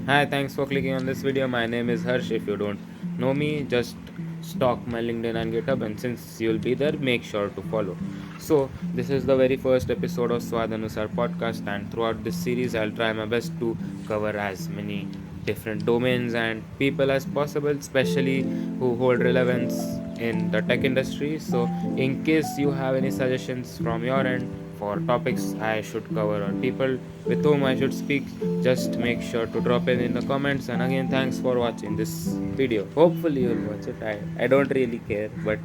Hi, thanks for clicking on this video. My name is Harsh. If you don't know me, just stalk my LinkedIn and GitHub, and since you'll be there, make sure to follow. So, this is the very first episode of Swad Anusar podcast, and throughout this series, I'll try my best to cover as many different domains and people as possible, especially who hold relevance in the tech industry. So, in case you have any suggestions from your end for topics I should cover or people with whom I should speak, just make sure to drop in the comments. And again, thanks for watching this video. Hopefully, you'll watch it. I don't really care, but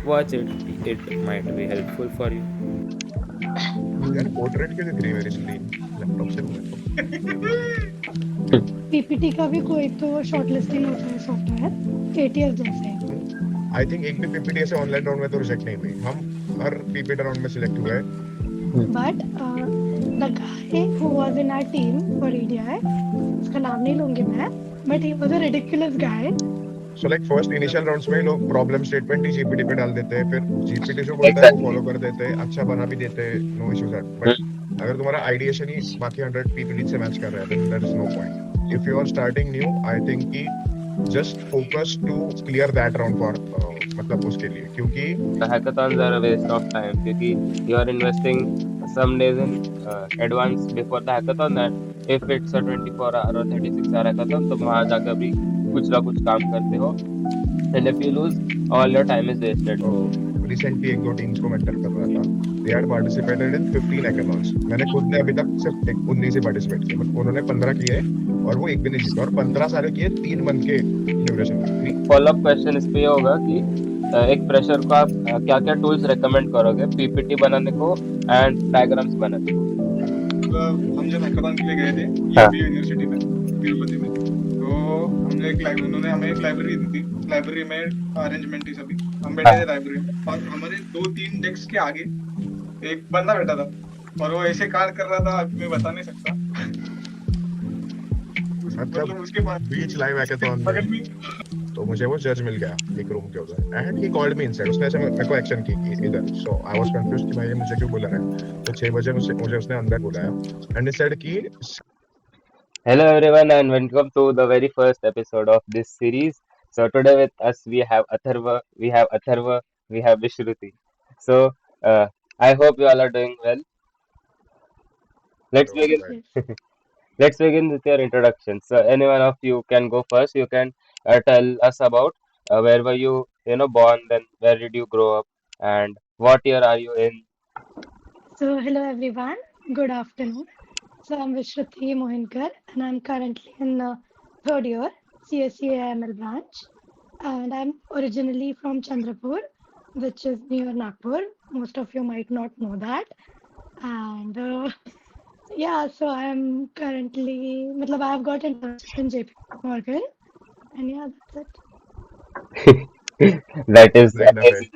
watch it. It might be helpful for you. यार portrait क्यों दिख रही है मेरी screen laptop से हूँ मैं तो पीपीटी का भी कोई तो शॉर्टलिस्टिंग होता है सॉफ्टवेयर एटीएस जैसे आई थिंक एक भी पीपीटी ऐसे ऑनलाइन राउंड में तो रिजेक्ट नहीं हुई हम हर पीपीटी राउंड में सिलेक्ट हुए but the guy who was in our team for EDI उसका नाम नहीं लूंगी मैं but he was a ridiculous guy so like first initial rounds में लोग प्रॉब्लम स्टेटमेंट ही जीपीटी पे डाल देते हैं फिर जीपीटी जो बोलता है वो फॉलो कर देते हैं अच्छा बना भी देते हैं नो इश्यूज बट अगर तुम्हारा आइडिएशन ही बाकी 100 पीपीटी से मैच कर रहा है then there is no point if you are starting new I think कि just focus to clear that round for मतलब उसके लिए क्योंकि The hackathons are a waste of time because you are investing some days in advance before the hackathon, and if it's a 24 hour or 36 hour hackathon, तो वहाँ जाकर भी कुछ ना कुछ काम करते हो, and if you lose, all your time is wasted. Recently एक दो टीम्स को मेंटर कर रहा था they had participated in 15 hackathons मैंने खुद ने अभी तक सिर्फ 19 ही पार्टिसिपेट किए बट उन्होंने 15 किए और वो एक भी नहीं जीता और 15 सारे किए 3 मंथ के ड्यूरेशन में फॉलोअप क्वेश्चन इस पे ये होगा कि एक फ्रेशर को आप क्या क्या टूल्स रेकमेंड करोगे पीपीटी बनाने को एंड डायग्राम्स बनाने को। हम जब हैकाथॉन के लिए गए थे हाँ। यूपी यूनिवर्सिटी में तिरुपति में तो हमने उन्होंने हमें एक लाइब्रेरी दी थी लाइब्रेरी में अरेंजमेंट थी सभी हम बैठे थे लाइब्रेरी में और हमारे 2-3 डेस्क के आगे एक बंदा बैठा था और वो ऐसे कार्य कर रहा था मैं बता नहीं सकता मतलब उसके पास बीच लाइव हैकाथॉन बगल में में तो मुझे वो जज मिल गया एक रूम के उधर and he called me inside उसने ऐसे मेरे को एक्शन की इधर सो आई वाज कंफ्यूज्ड कि भाई ये मुझे क्यों बुला रहा है तो 6 बजे मुझे उसने अंदर बुलाया एंड ही सेड कि Hello everyone and welcome to the very first episode of this series. So today with us we have Vishruti. So I hope you all are doing well. Let's begin. भाई Let's begin with your introduction. So any one of you can go first. You can tell us about where were you born, then where did you grow up, and what year are you in? So hello everyone, good afternoon. So I'm Vishruti Mohinkar and I'm currently in third year CSE AML branch and I'm originally from Chandrapur which is near Nagpur. Most of you might not know that. And yeah, so I'm currently, matlab I've got internship in JP Morgan, and yeah, that's That is line of it amazing.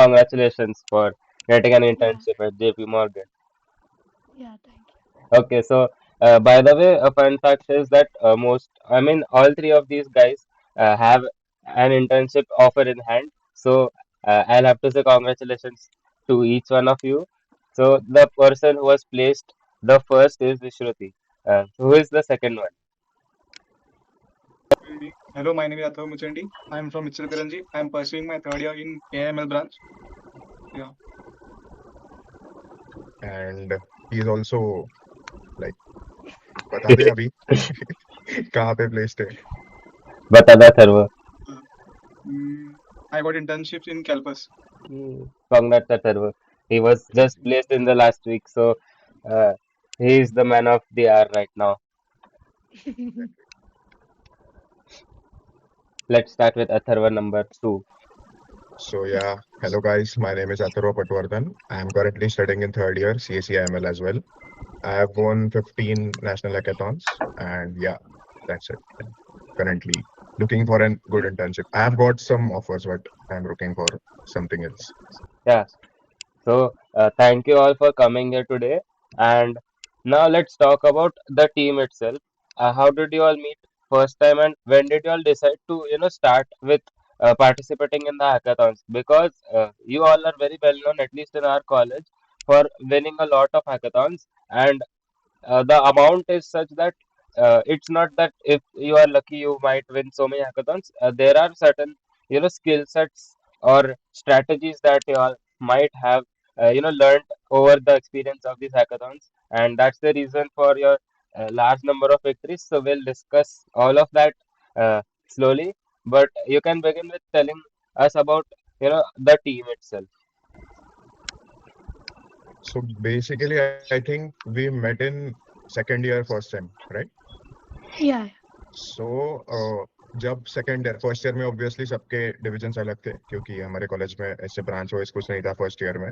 Congratulations for getting an it. Yeah, internship at JP Morgan. yeah, thank you. Okay, so by the way, a fun fact is that I mean, all three of these guys have an internship offer in hand. So I'll have to say congratulations to each one of you. So the person who was placed the first is Vishruti. Who is the second one? hello my name is Athav Muchandi I am from Mitchell I am pursuing my third year in AML branch yeah and he is also like बता दे अभी कहाँ पे placed है Batada Tharva. uh, I got internships in Calpus Congrats, Atharva. He was just placed in the last week, so uh, he is the man of the hour right now. Let's start with Atharva number two. So yeah, hello guys. My name is Atharva Patwardhan. I am currently studying in third year CSEIML as well. I have won 15 national hackathons, and yeah, that's it. Currently looking for a good internship. I have got some offers, but I'm looking for something else. Yeah. So thank you all for coming here today. And now let's talk about the team itself. How did you all meet first time, and when did you all decide to start with participating in the hackathons? Because you all are very well known, at least in our college, for winning a lot of hackathons. And the amount is such that it's not that if you are lucky you might win so many hackathons. There are certain skill sets or strategies that you all might have learned over the experience of these hackathons, and that's the reason for your large number of victories. So we'll discuss all of that slowly, but you can begin with telling us about the team itself. So basically, I think we met in second year first sem, right? Yeah. सो जब second year first year में obviously सबके divisions अलग थे क्योंकि हमारे college में ऐसे branch wise कुछ नहीं था फर्स्ट ईयर में.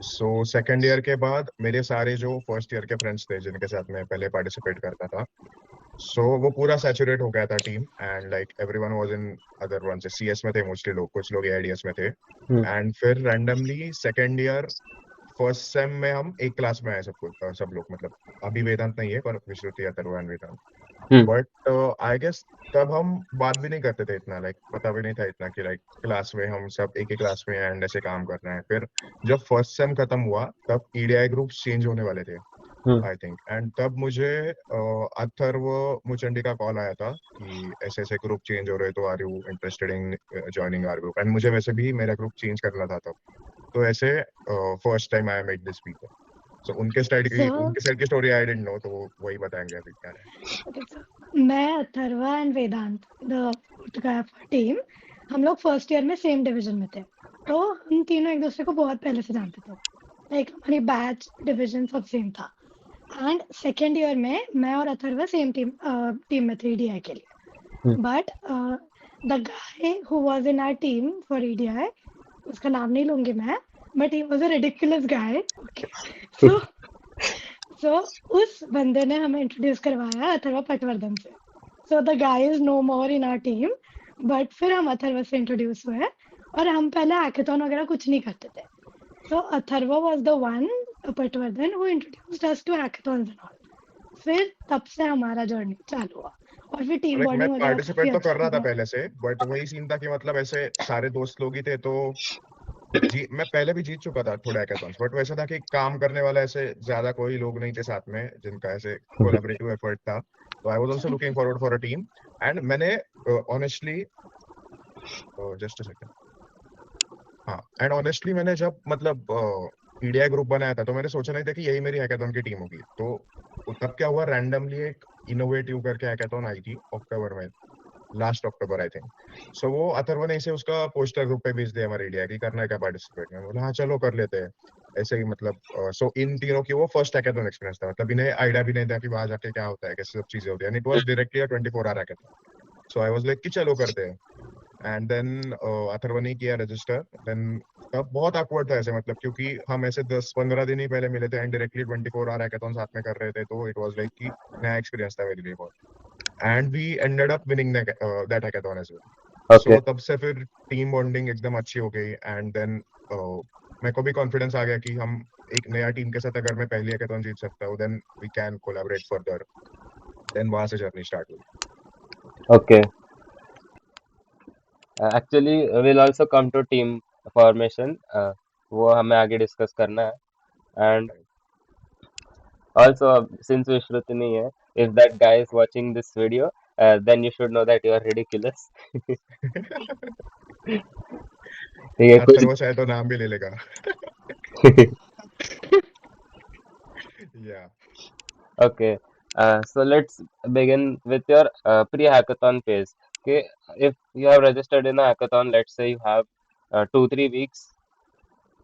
सो सेकेंड ईयर के बाद मेरे सारे जो फर्स्ट ईयर के फ्रेंड्स थे जिनके साथ मैं पहले पार्टिसिपेट करता था, सो वो पूरा सैचुरेट हो गया था team and like everyone was in other one से सीएस में थे मोस्टली लोग, कुछ लोग एआईडीएस में थे. एंड फिर randomly second year first sem में हम एक क्लास में आए सब लोग, मतलब अभी वेदांत नहीं है पर Vishruti Atharv and Vedant. But I guess तब हम बात भी नहीं करते थे इतना, लाइक पता भी नहीं था इतना कि लाइक क्लास में हम सब एक ही क्लास में एंड ऐसे काम कर रहे हैं. फिर जब फर्स्ट सेम खत्म हुआ तब ईडीआई ग्रुप चेंज होने वाले थे आई थिंक, एंड तब मुझे अथर्व मुचंडी का कॉल आया था कि ऐसे ऐसे ग्रुप चेंज हो रहे तो are you interested in joining our group. And मुझे वैसे भी मेरा ग्रुप चेंज करना था तब, तो ऐसे first time I met this people. So उनके साइड की स्टोरी आई डिडंट नो, तो वो वही बताएंगे अभी क्या है. Okay, so मैं Atharva and Vedant the fourth guy of team, हम लोग फर्स्ट ईयर में सेम डिवीजन में थे, तो हम तीनों एक दूसरे को बहुत पहले से जानते थे. लाइक हमारी बैच डिवीजन सब सेम था. एंड सेकेंड ईयर में मैं और अथर्वा सेम टीम में थे ईडीआई के लिए. But the guy who was in our team for EDI, उसका नाम नहीं लूंगी मैं, but he was a ridiculous guy. Okay, so उस बंदे ने हमें इंट्रोड्यूस करवाया अथर्वा पटवर्धन से. So the guy is no more in our team, but फिर हम अथर्वा से इंट्रोड्यूस हुए और हम पहले हैकाथॉन वगैरह कुछ नहीं करते थे. So Atharva was the one, Patwardhan, who introduced us to hackathons and all. फिर तब से हमारा जर्नी चालू हुआ और फिर टीम मैं बॉन्डिंग वगैरह पार्टिसिपेट काफी तो अच्छा कर रहा था हुआ. पहले से, बट वही सीन था कि मतलब ऐसे सारे दोस्त लोग ही थे, तो मैं पहले भी जीत चुका था थोड़ा हैकाथॉन्स, बट वैसा था कि काम करने वाला ऐसे ज्यादा कोई लोग नहीं थे साथ में जिनका ऐसे कोलैबोरेटिव एफर्ट था. तो I was also looking forward for a team. And मैंने ऑनेस्टली जस्ट अ सेकंड, हाँ, एंड ऑनेस्टली मैंने जब मतलब ईडीआई ग्रुप बनाया था तो मैंने सोचा नहीं था कि यही मेरी हैकाथॉन की टीम होगी. तो तब क्या हुआ, रैंडमली एक इनोवेटिव करके हैकाथॉन आई थी अक्टूबर में, लास्ट अक्टूबर आई थिंक. सो वो अथर्व ने इसे उसका पोस्टर ग्रुप पे भेज दिया हमारे इंडिया की, करना है क्या पार्टिसिपेट. में बोला हाँ चलो कर लेते हैं ऐसे ही. मतलब सो इन तीनों की वो फर्स्ट हैकाथॉन एक्सपीरियंस था, मतलब इन्हें आइडिया भी नहीं था कि वहां जाके क्या होता है, कैसे सब चीजें होती है. And it was directly a 24 hour hackathon. So I was like कि चलो करते हैं. एंड देन अथर्व ने किया रजिस्टर. देन तब बहुत awkward था ऐसे, मतलब क्योंकि हम ऐसे 10-15 दिन ही पहले मिले थे एंड डायरेक्टली 24 आवर हैकाथॉन साथ में कर रहे थे, तो इट वाज लाइक कि नया एक्सपीरियंस था मेरे लिए बहुत. And we ended up winning that hackathon as well. So तब से फिर टीम बॉन्डिंग एकदम अच्छी हो गई. एंड देन मेरे को भी कॉन्फिडेंस आ गया कि हम एक नया टीम के साथ अगर मैं पहली हैकाथॉन जीत सकता हूँ then we can collaborate further. Then वहां से जर्नी स्टार्ट हुई. Okay. Actually will also come to team formation, वो हमें आगे डिस्कस करना है. And also, since Vishruti nahi hai, if that guy is watching this video, then you should know that you are ridiculous. ठीक है कुछ. अथर्व शायद तो नाम भी ले लेगा. या Okay, so let's begin with your pre-hackathon phase. Okay, if you have registered in a hackathon, let's say you have 2-3 weeks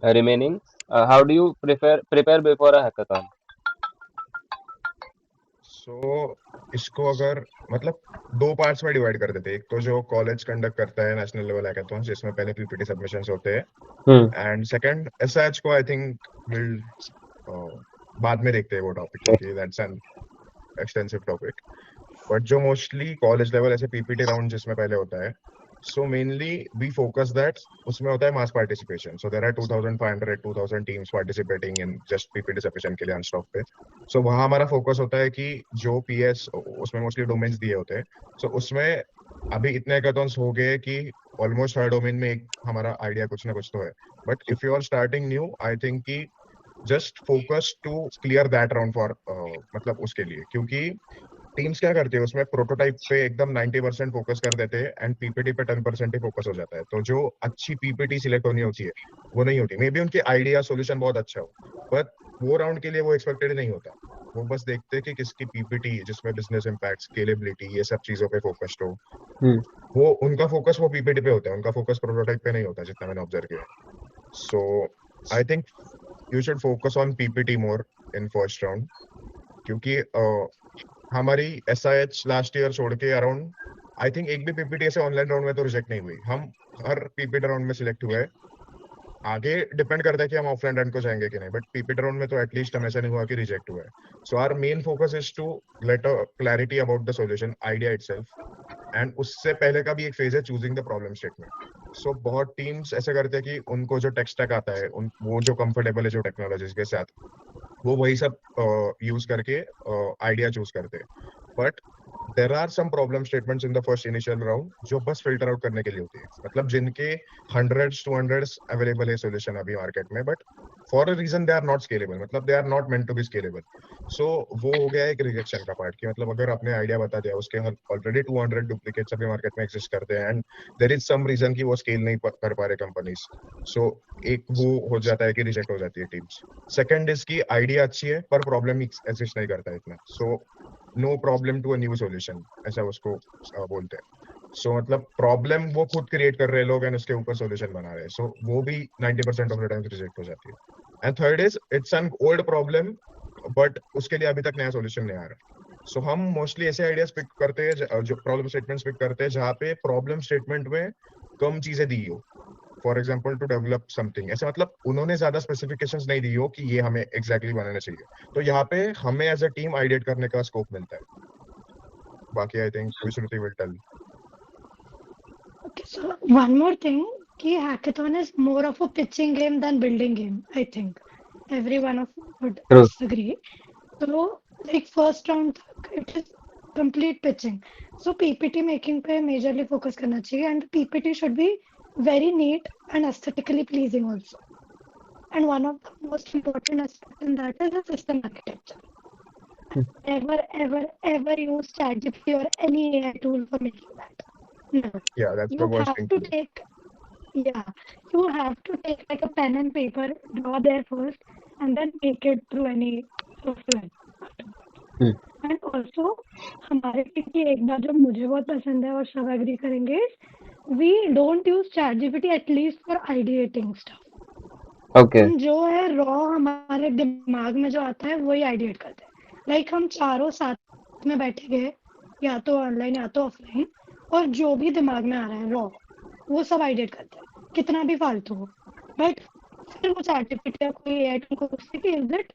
remaining, how do you prepare before a hackathon? सो इसको अगर मतलब दो पार्ट्स में डिवाइड कर देते हैं. एक तो जो कॉलेज कंडक्ट करता है नेशनल लेवल हैकाथॉन, जिसमें पहले पीपीटी सबमिशंस होते हैं. एंड सेकंड एसएच को आई थिंक विल बाद में देखते हैं वो टॉपिक, क्योंकि that's an extensive topic. But जो मोस्टली कॉलेज लेवल ऐसे पीपीटी राउंड जिसमें पहले होता है, so mainly we focus that उसमें होता है mass participation. So there are 2500 teams participating in just PPT submission के लिए अनस्टॉक पे. सो वहाँ हमारा फोकस होता है कि जो पीएस उसमें मोस्टली डोमेन्स दिए होते हैं. सो उसमें अभी इतने हैकाथॉन्स हो गए कि ऑलमोस्ट हर डोमेन में एक हमारा आइडिया कुछ ना कुछ तो है. But if you are starting new, I think कि just focus to clear that round for मतलब उसके लिए, क्योंकि टीम्स क्या करती है उसमें प्रोटोटाइप पे एकदम 90% फोकस कर देते हैं एंड पीपीटी पे 10% ही फोकस हो जाता है, तो जो अच्छी पीपीटी सिलेक्ट होनी होती है वो नहीं होती। मे बी उनके आइडिया सोल्यूशन बहुत अच्छा हो, बट वो राउंड के लिए वो एक्सपेक्टेड नहीं होता। वो बस देखते हैं कि किसकी पीपीटी जिसमें बिजनेस इम्पैक्ट, स्केलेबिलिटी, ये सब चीजों पे फोकस्ड हो। हम्म, वो उनका फोकस वो पीपीटी पे होता है, उनका फोकस प्रोटोटाइप पे नहीं होता जितना मैंने ऑब्जर्व किया है। So I think you should focus on PPT more in first round, क्योंकि हमारी एसआईएच लास्ट ईयर छोड़ के अराउंड आई थिंक एक भी पीपीटी ऐसे ऑनलाइन राउंड में तो रिजेक्ट नहीं हुई। हम हर पीपीटी राउंड में सिलेक्ट हुए। आगे डिपेंड करता है कि हम ऑफलाइन राउंड को जाएंगे कि नहीं, बट पीपीटी राउंड में तो एटलीस्ट हम ऐसा नहीं हुआ कि रिजेक्ट हुआ है। So our main focus is to get a clarity about the solution idea itself, and उससे पहले का भी एक फेज है choosing the problem statement. So बहुत टीम्स ऐसे करते हैं कि उनको जो टेक स्टैक आता है, उन वो जो कंफर्टेबल है जो टेक्नोलॉजीज के साथ, वो वही सब यूज करके आइडिया चूज करते हैं। But there are some problem statements in the first initial round जो बस फिल्टर आउट करने के लिए होती है, मतलब जिनके हंड्रेड्स टू हंड्रेड्स अवेलेबल है सोल्यूशन अभी मार्केट में, but for a reason they are not scalable, मतलब they are not meant to be scalable. So वो हो गया एक रिजेक्शन का पार्ट, कि मतलब अगर आपने आइडिया बता दिया, उसके ऑलरेडी 200 डुप्लीकेट्स अभी मार्केट में एग्जिस्ट करते हैं and there is some reason कि वो स्केल नहीं कर पा रहे कंपनीज। सो एक वो हो जाता है कि रिजेक्ट हो जाती है टीम्स। सेकंड इसकी आइडिया अच्छी है पर प्रॉब्लम एग्जिस्ट नहीं करता इतना, so no problem to a new solution, ऐसा उसको बोलते हैं। सो मतलब प्रॉब्लम वो खुद क्रिएट कर रहे हैं लोग एंड उसके ऊपर सॉल्यूशन बना रहे हैं, सो वो भी 90% ऑफ द टाइम रिजेक्ट हो जाती है। And third is it's an old problem, but उसके लिए अभी तक नया सॉल्यूशन नहीं आ रहा। सो हम मोस्टली ऐसे आइडियाज पिक करते हैं जो प्रॉब्लम स्टेटमेंट्स पिक करते हैं जहाँ पे प्रॉब्लम स्टेटमेंट में कम चीजें दी हो। For example to develop something, ऐसे मतलब उन्होंने ज्यादा स्पेसिफिकेशंस नहीं दी हो कि ये हमें एग्जैक्टली बनाना चाहिए, तो यहाँ पे हमें एज अ टीम आइडिएट करने का स्कोप मिलता है। बाकी I think Vishruti will tell. Okay, so one more thing, कि hackathon is more of a pitching game than building game, I think. Every one of you would true. disagree. So, like first round तक it is complete pitching. So PPT making पे majorly focus करना चाहिए, and PPT should be very neat and aesthetically pleasing also. And one of the most important aspects in that is the system architecture. Never, ever, ever use ChatGPT or any AI tool for making that. Never. Yeah, that's the You worst have thing to to do. take, yeah, you have to take like a pen and paper, draw there first, and then make it through any software. Hmm. And also हमारे team की एक बात जो मुझे बहुत पसंद है और सब एग्री करेंगे, we don't use chat GPT at least for ideating stuff. Okay. हम जो है रॉ हमारे दिमाग में जो आता है वही आइडिएट करते हैं। लाइक हम चारों साथ में बैठे गए, या तो ऑनलाइन या तो ऑफलाइन, और जो भी दिमाग में आ रहा है रॉ वो सब आइडिएट करते हैं, कितना भी फालतू हो। बट फिर वो चैट जीपीटी या कोई एआई टूल को पूछते कि is it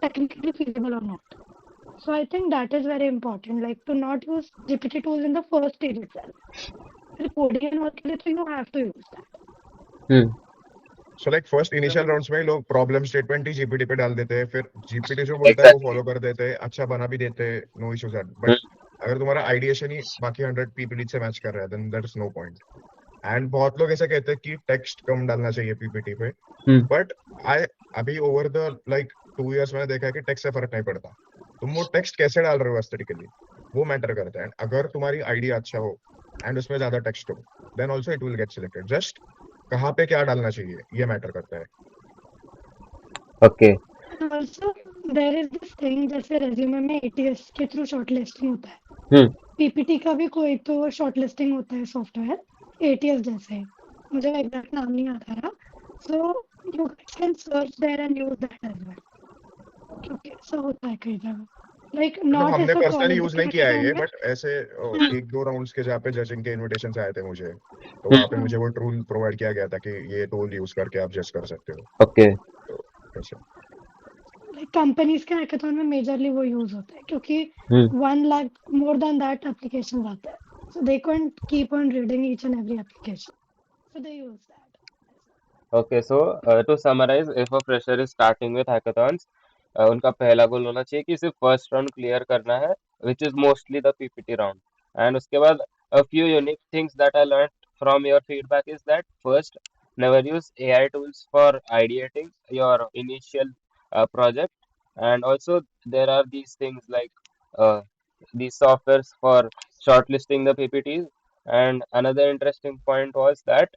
technically feasible or not. So I think that is very important, like to not use GPT tools in the first stage itself. For coding and all के लिए तो you have to use that. Hmm. So like first initial rounds में लोग problem statement ही GPT पे डाल देते हैं, फिर जीपीटी जो बोलता है वो Exactly. फॉलो कर देते हैं, अच्छा बना भी देते हैं, no issues that. Hmm. But अगर तुम्हारा आइडिएशन ही बाकी 100 पीपीटी से मैच कर रहा है then there is no point. And बहुत लोग ऐसा कहते हैं कि टेक्स्ट कम डालना चाहिए पीपीटी पे, Hmm. बट आई अभी ओवर द लाइक 2 इयर्स मैंने देखा है कि टेक्स्ट से फर्क नहीं पड़ता। तुम वो टेक्स्ट कैसे डाल रहे हो एस्थेटिकली, वो मैटर करता है। अगर तुम्हारी आइडिया अच्छा हो एंड उसमें ज्यादा टेक्स्ट हो then also it will get selected. Just कहाँ पे क्या डालना चाहिए ये मैटर करता है। Okay. And also there is this thing, जैसे resume में ATS के थ्रू shortlisting होता है, Hmm. PPT का भी कोई तो shortlisting होता है सॉफ्टवेयर ATS जैसे, मुझे एग्जैक्ट नाम नहीं आता है। So you guys can search there and use that as well, क्योंकि ऐसा होता है कई जगह, like मतलब not हमने ऐसा पर्सनली कॉलेज यूज नहीं किया है hackathon ये, में। बट ऐसे हाँ, एक दो राउंड्स के जहाँ पे जजिंग के इनविटेशन आए थे मुझे, तो Hmm. वहाँ पे हाँ, मुझे वो टूल प्रोवाइड किया गया था कि ये टूल यूज करके आप जज कर सकते हो। Okay. तो ऐसे लाइक कंपनीज के हैकाथॉन में मेजरली वो यूज होता है, क्योंकि Hmm. 1 lakh more than that application आते हैं, so they can't keep on reading each and every application, so they use that. Okay, so to summarize, if a fresher is starting with hackathons, उनका पहला गोल होना चाहिए कि सिर्फ फर्स्ट राउंड क्लियर करना है, which is mostly the PPT round. And उसके बाद a few unique things that I learned from your feedback is that first, never use AI tools for ideating your initial project. And also there are these things like uh, these softwares for shortlisting the PPTs. And another interesting point was that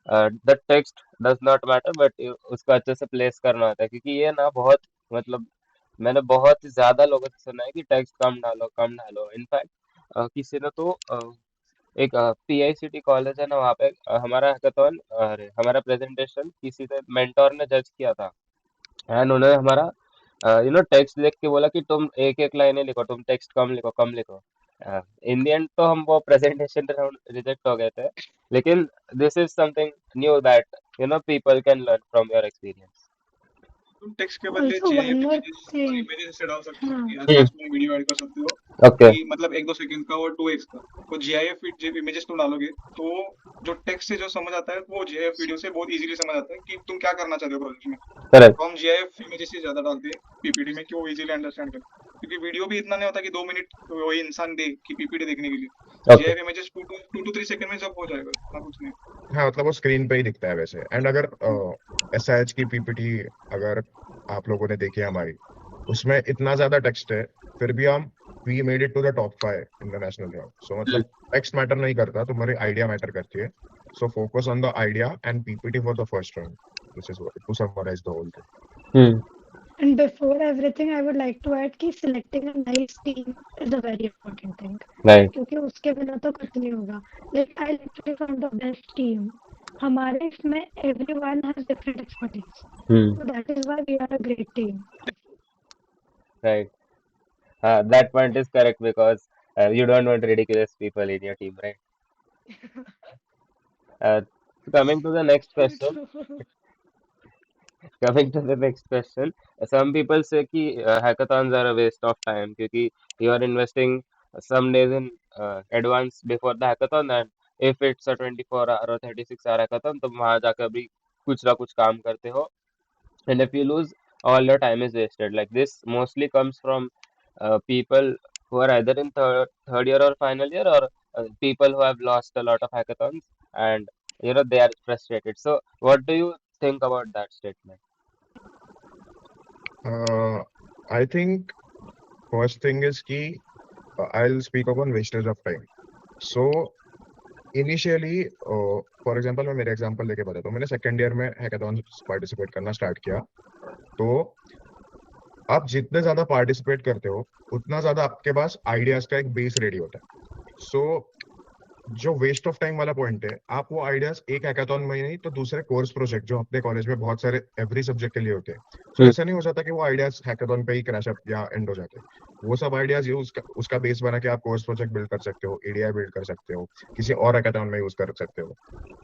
the text does not matter, but उसको अच्छे से place करना होता है, क्योंकि ये ना बहुत मतलब मैंने बहुत ही ज्यादा लोगों से सुना है कि टेक्स्ट कम डालो। इनफैक्ट किसी ने तो एक PICT कॉलेज है ना, वहाँ पे हमारा हैकाथॉन, अरे हमारा प्रेजेंटेशन किसी ने मेंटोर ने जज किया था। एंड उन्होंने हमारा टेक्स्ट देख के बोला कि तुम एक एक लाइनें लिखो, तुम टेक्स्ट कम लिखो। इन द एंड तो हम वो प्रेजेंटेशन राउंड रिजेक्ट हो गए थे, लेकिन this is something knew that people can learn from your experience. तुम टेक्स्ट के बदले Also, GIF one more images और thing. इमेजेस ऐसे डाल सकते हो हाँ. कि लास्ट में वीडियो ऐड कर सकते हो ओके कि मतलब 1-2 सेकंड का और 2x का। तो GIF इमेजेस तुम डालोगे तो जो टेक्स्ट से जो समझ आता है वो GIF वीडियो से बहुत इजीली समझ आता है कि तुम क्या करना चाहते हो प्रोजेक्ट में। करेक्ट तो हम GIF इमेजेस से ज्यादा डालते हैं पीपीटी में कि वो इजीली अंडरस्टैंड करे, क्योंकि वीडियो भी इतना नहीं होता कि 2 मिनट वही इंसान दे कि पीपीटी देखने के लिए। Okay GIF images 2 to 3 second में सब हो जाएगा, इतना कुछ नहीं। हाँ मतलब वो स्क्रीन पे ही दिखता है वैसे। एंड अगर SIH की PPT अगर आप लोगों ने देखी है हमारी, उसमें इतना ज्यादा टेक्स्ट है, फिर भी हम we made it to the top 5 in the national round. So मतलब टेक्स्ट मैटर नहीं करता, तुम्हारी आइडिया मैटर करती है। So focus on the idea and PPT for the first round. This is to summarise the whole thing. And before everything, I would like to add कि selecting a nice team is a very important thing. Right क्योंकि उसके बिना तो कुछ नहीं होगा. Like I literally found the best team. हमारे इसमें everyone has different expertise. So that is why we are a great team. Right, that point is correct because you don't want ridiculous people in your team, right? Coming to the next So question. true. Coming to the next question, some people say कि hackathons are a waste of time क्योंकि you are investing some days in advance before the hackathon, and if it's a 24 hour or 36 hour hackathon तो वहाँ जाकर भी कुछ ना कुछ काम करते हो, and if you lose, all your time is wasted. Like this mostly comes from people who are either in third year or final year, or people who have lost a lot of hackathons and they are frustrated. So what do you think about that statement? I think first thing is कि I'll speak upon wastage of time. So initially for example मैं मेरे example लेके बताता हूँ। मैंने second year में hackathon participate करना start किया। तो आप जितने ज्यादा पार्टिसिपेट करते हो उतना ज्यादा आपके पास आइडियाज का एक बेस रेडी होता है। सो जो वेस्ट ऑफ टाइम वाला पॉइंट है, आप वो आइडियाज एक हैकाथॉन में ही नहीं तो दूसरे कोर्स प्रोजेक्ट जो अपने कॉलेज में बहुत सारे एवरी सब्जेक्ट के लिए होते हैं, सो ऐसा नहीं हो जाता कि वो आइडियाज हैकाथॉन पे ही क्रैश अप या एंड हो जाते हैं। वो सब आइडियाज यूज उसका बेस बना के आप कोर्स प्रोजेक्ट बिल्ड कर सकते हो, एडीआई बिल्ड कर सकते हो, किसी और हैकाथॉन में यूज कर सकते हो।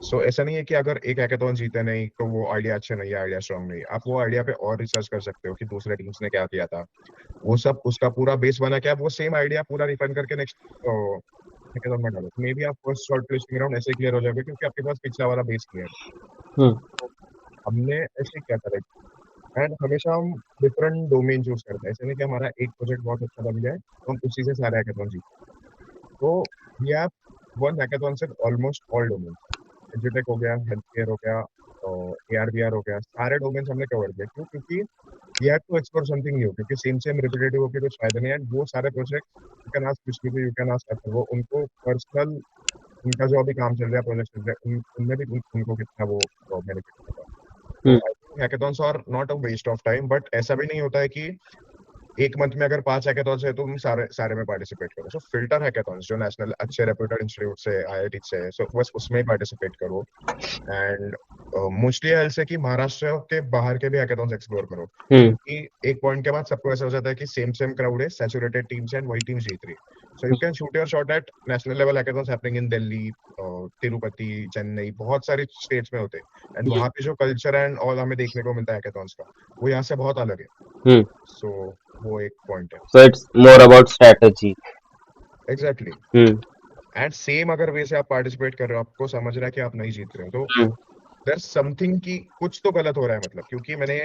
सो ऐसा नहीं है कि अगर एक हैकाथॉन जीते नहीं तो वो आइडिया अच्छा नहीं है, आइडिया स्ट्रॉन्ग नहीं है। आप वो आइडिया पे और रिसर्च कर सकते हो कि दूसरे टीम्स ने क्या किया था, वो सब उसका पूरा बेस बना के आप वो सेम आइडिया पूरा रिफाइन करके नेक्स्ट हैकाथॉन में डालो। मे बी आप फर्स्ट शॉर्ट लिस्टिंग राउंड ऐसे क्लियर हो जाएगा क्योंकि आपके पास पिछला वाला बेस क्लियर है। तो हमने ऐसे क्या करा एंड हमेशा हम डिफरेंट डोमेन चूज करते हैं। ऐसे नहीं कि हमारा एक प्रोजेक्ट बहुत अच्छा बन गया है तो हम उसी से सारे हैकाथॉन जीते। तो वी हैव वन हैकाथॉन से ऑलमोस्ट ऑल डोमेन, एजुटेक हो गया, हेल्थ केयर हो गया, AR/VR हो गया, सारे डोमेन हमने कवर किए। क्यों? क्योंकि we have to explore something new, क्योंकि सेम रिपीटेटिव होकर कुछ फायदा नहीं है। वो सारे प्रोजेक्ट यू कैन आस्क किसी भी, यू कैन आस्क वो उनको पर्सनल, उनका जो अभी काम चल रहा है, प्रोजेक्ट चल रहा है, उनमें भी उनको कितना वो बेनिफिट होगा। तो I think hackathons are not a waste of time, but ऐसा भी नहीं होता है कि एक मंथ में अगर 5 हैकाथॉन्स है तो तुम सारे में पार्टिसिपेट करो। सो फिल्टर हैकाथॉन्स जो नेशनल अच्छे रेप्यूटेड इंस्टीट्यूट से, IIT से, सो बस उसमें ही पार्टिसिपेट करो। एंड मोस्टली आई से कि महाराष्ट्र के बाहर के भी हैकाथॉन्स एक्सप्लोर करो, क्योंकि एक पॉइंट के बाद सबको ऐसा हो जाता है कि सेम क्राउड है, सैचुरेटेड टीम्स एंड वही टीम्स जीत रही है। So you can shoot your shot at national level hackathons happening in Delhi, Tirupati, Chennai, बहुत सारी स्टेट्स में होते हैं। एंड वहाँ पे जो कल्चर एंड ऑल हमें देखने को मिलता है हैकाथॉन्स का, वो यहाँ से बहुत अलग है। सो वो एक पॉइंट है। So it's more about strategy. Exactly. And same अगर वैसे आप पार्टिसिपेट कर रहे हो, आपको समझ रहा है कि आप नहीं जीत रहे हो, तो there's something कि कुछ तो गलत हो रहा है। मतलब क्योंकि मैंने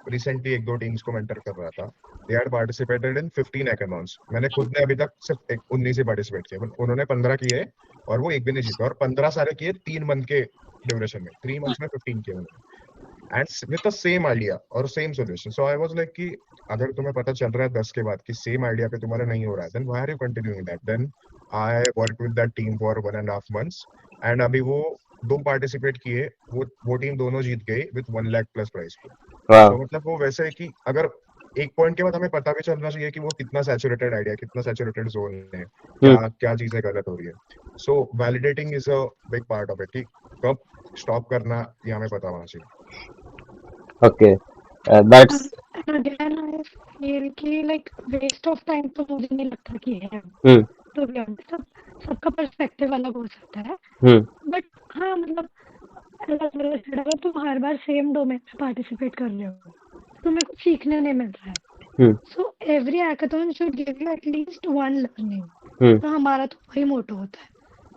रिसेंटली 1-2 टीम्स को मेंटर कर रहा था, they had participated in 15 hackathons. मैंने खुद ने अभी तक सिर्फ 19 ही पार्टिसिपेट किए, उन्होंने 15 किए और वो एक भी नहीं जीता, और 15 सारे किए 3 मंथ के ड्यूरेशन में, 3 मंथ्स में 15 किए उन्होंने। And with the same idea और same solution. So I was like कि अगर तुम्हें पता चल रहा है 10 के बाद कि सेम आइडिया पे तुम्हारा नहीं हो रहा है, then why are you continuing that. Then I work with that team for 1.5 months. And अभी वो दो पार्टिसिपेट किए, वो टीम दोनों जीत गई with 1 lakh plus price. wow. तो मतलब वो वैसे है कि अगर एक पॉइंट के बाद हमें पता भी चलना चाहिए कि वो कितना सैचुरेटेड आइडिया, कितना सैचुरेटेड जोन है, क्या क्या चीजें गलत हो रही है. So validating is a big part of it कि कब स्टॉप करना ये हमें पता होना चाहिए. Okay, that's And again, I feel कि like waste of time तो मुझे नहीं लगता कि है. hmm, To be honest, सबका पर्सपेक्टिव अलग हो सकता है. hmm, बट हाँ मतलब अलग अगर तुम हर बार सेम डोमेन में पार्टिसिपेट कर रहे हो तो तुम्हें कुछ सीखने नहीं मिल रहा है. hmm, so every hackathon should give you at least one learning. hmm, तो हमारा तो वही मोटो होता है.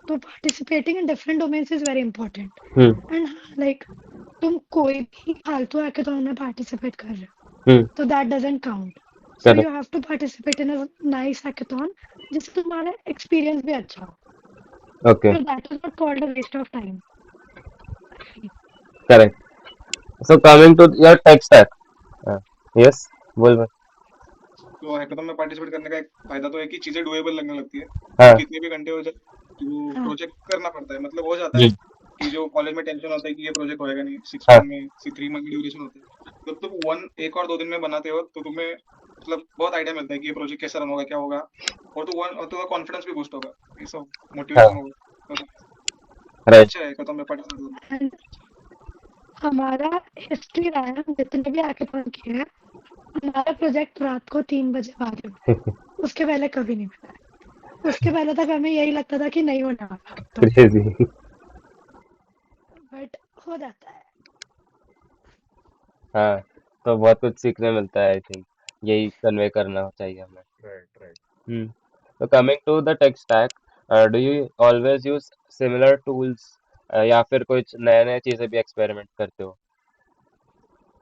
तो participating in different domains is very important. hmm, and like तुम कोई भी फालतू हैकाथॉन में पार्टिसिपेट कर रहे हो hmm. तो that doesn't count. So Correct, you have to participate in a nice hackathon जिससे तुम्हारा एक्सपीरियंस भी अच्छा हो. okay, So that is not called a waste of time. correct. So coming to your tech stack, yes, बोल भाई. तो hackathon में participate करने का एक फायदा तो है कि चीजें डुएबल लगने लगती है. हाँ, कितने भी घंटे हो जाए वो हाँ. प्रोजेक्ट करना पड़ता है. मतलब हो जाता जी, है कि जो कॉलेज में टेंशन होता है कि ये प्रोजेक्ट होएगा नहीं, 6 हाँ, मंथ में 3 मंथ ड्यूरेशन होता है, जब तुम वन एक और 2 दिन में बनाते हो तो तुम्हें मतलब बहुत आइडिया मिलता है कि ये प्रोजेक्ट कैसे रन होगा, क्या होगा, और तुम्हारा कॉन्फिडेंस भी बूस्ट होगा, ये सब हाँ, मोटिवेशन होगा. तो right, अच्छा है हैकाथॉन में पार्टिसिपेट करना. And हमारा हिस्ट्री रहा है. हम जितने भी हैकाथॉन किए हैं हमारा प्रोजेक्ट रात को 3 बजे बाद में. उसके पहले कभी नहीं बना. उसके पहले तक हमें यही लगता था कि नहीं होने वाला तो. crazy. बट हो जाता है. हाँ, तो बहुत कुछ सीखने मिलता है. आई थिंक यही कन्वे करना चाहिए हमें. Right right. Hmm. So coming to the tech stack, do you always use similar tools या फिर कुछ नए नए चीजें भी एक्सपेरिमेंट करते हो?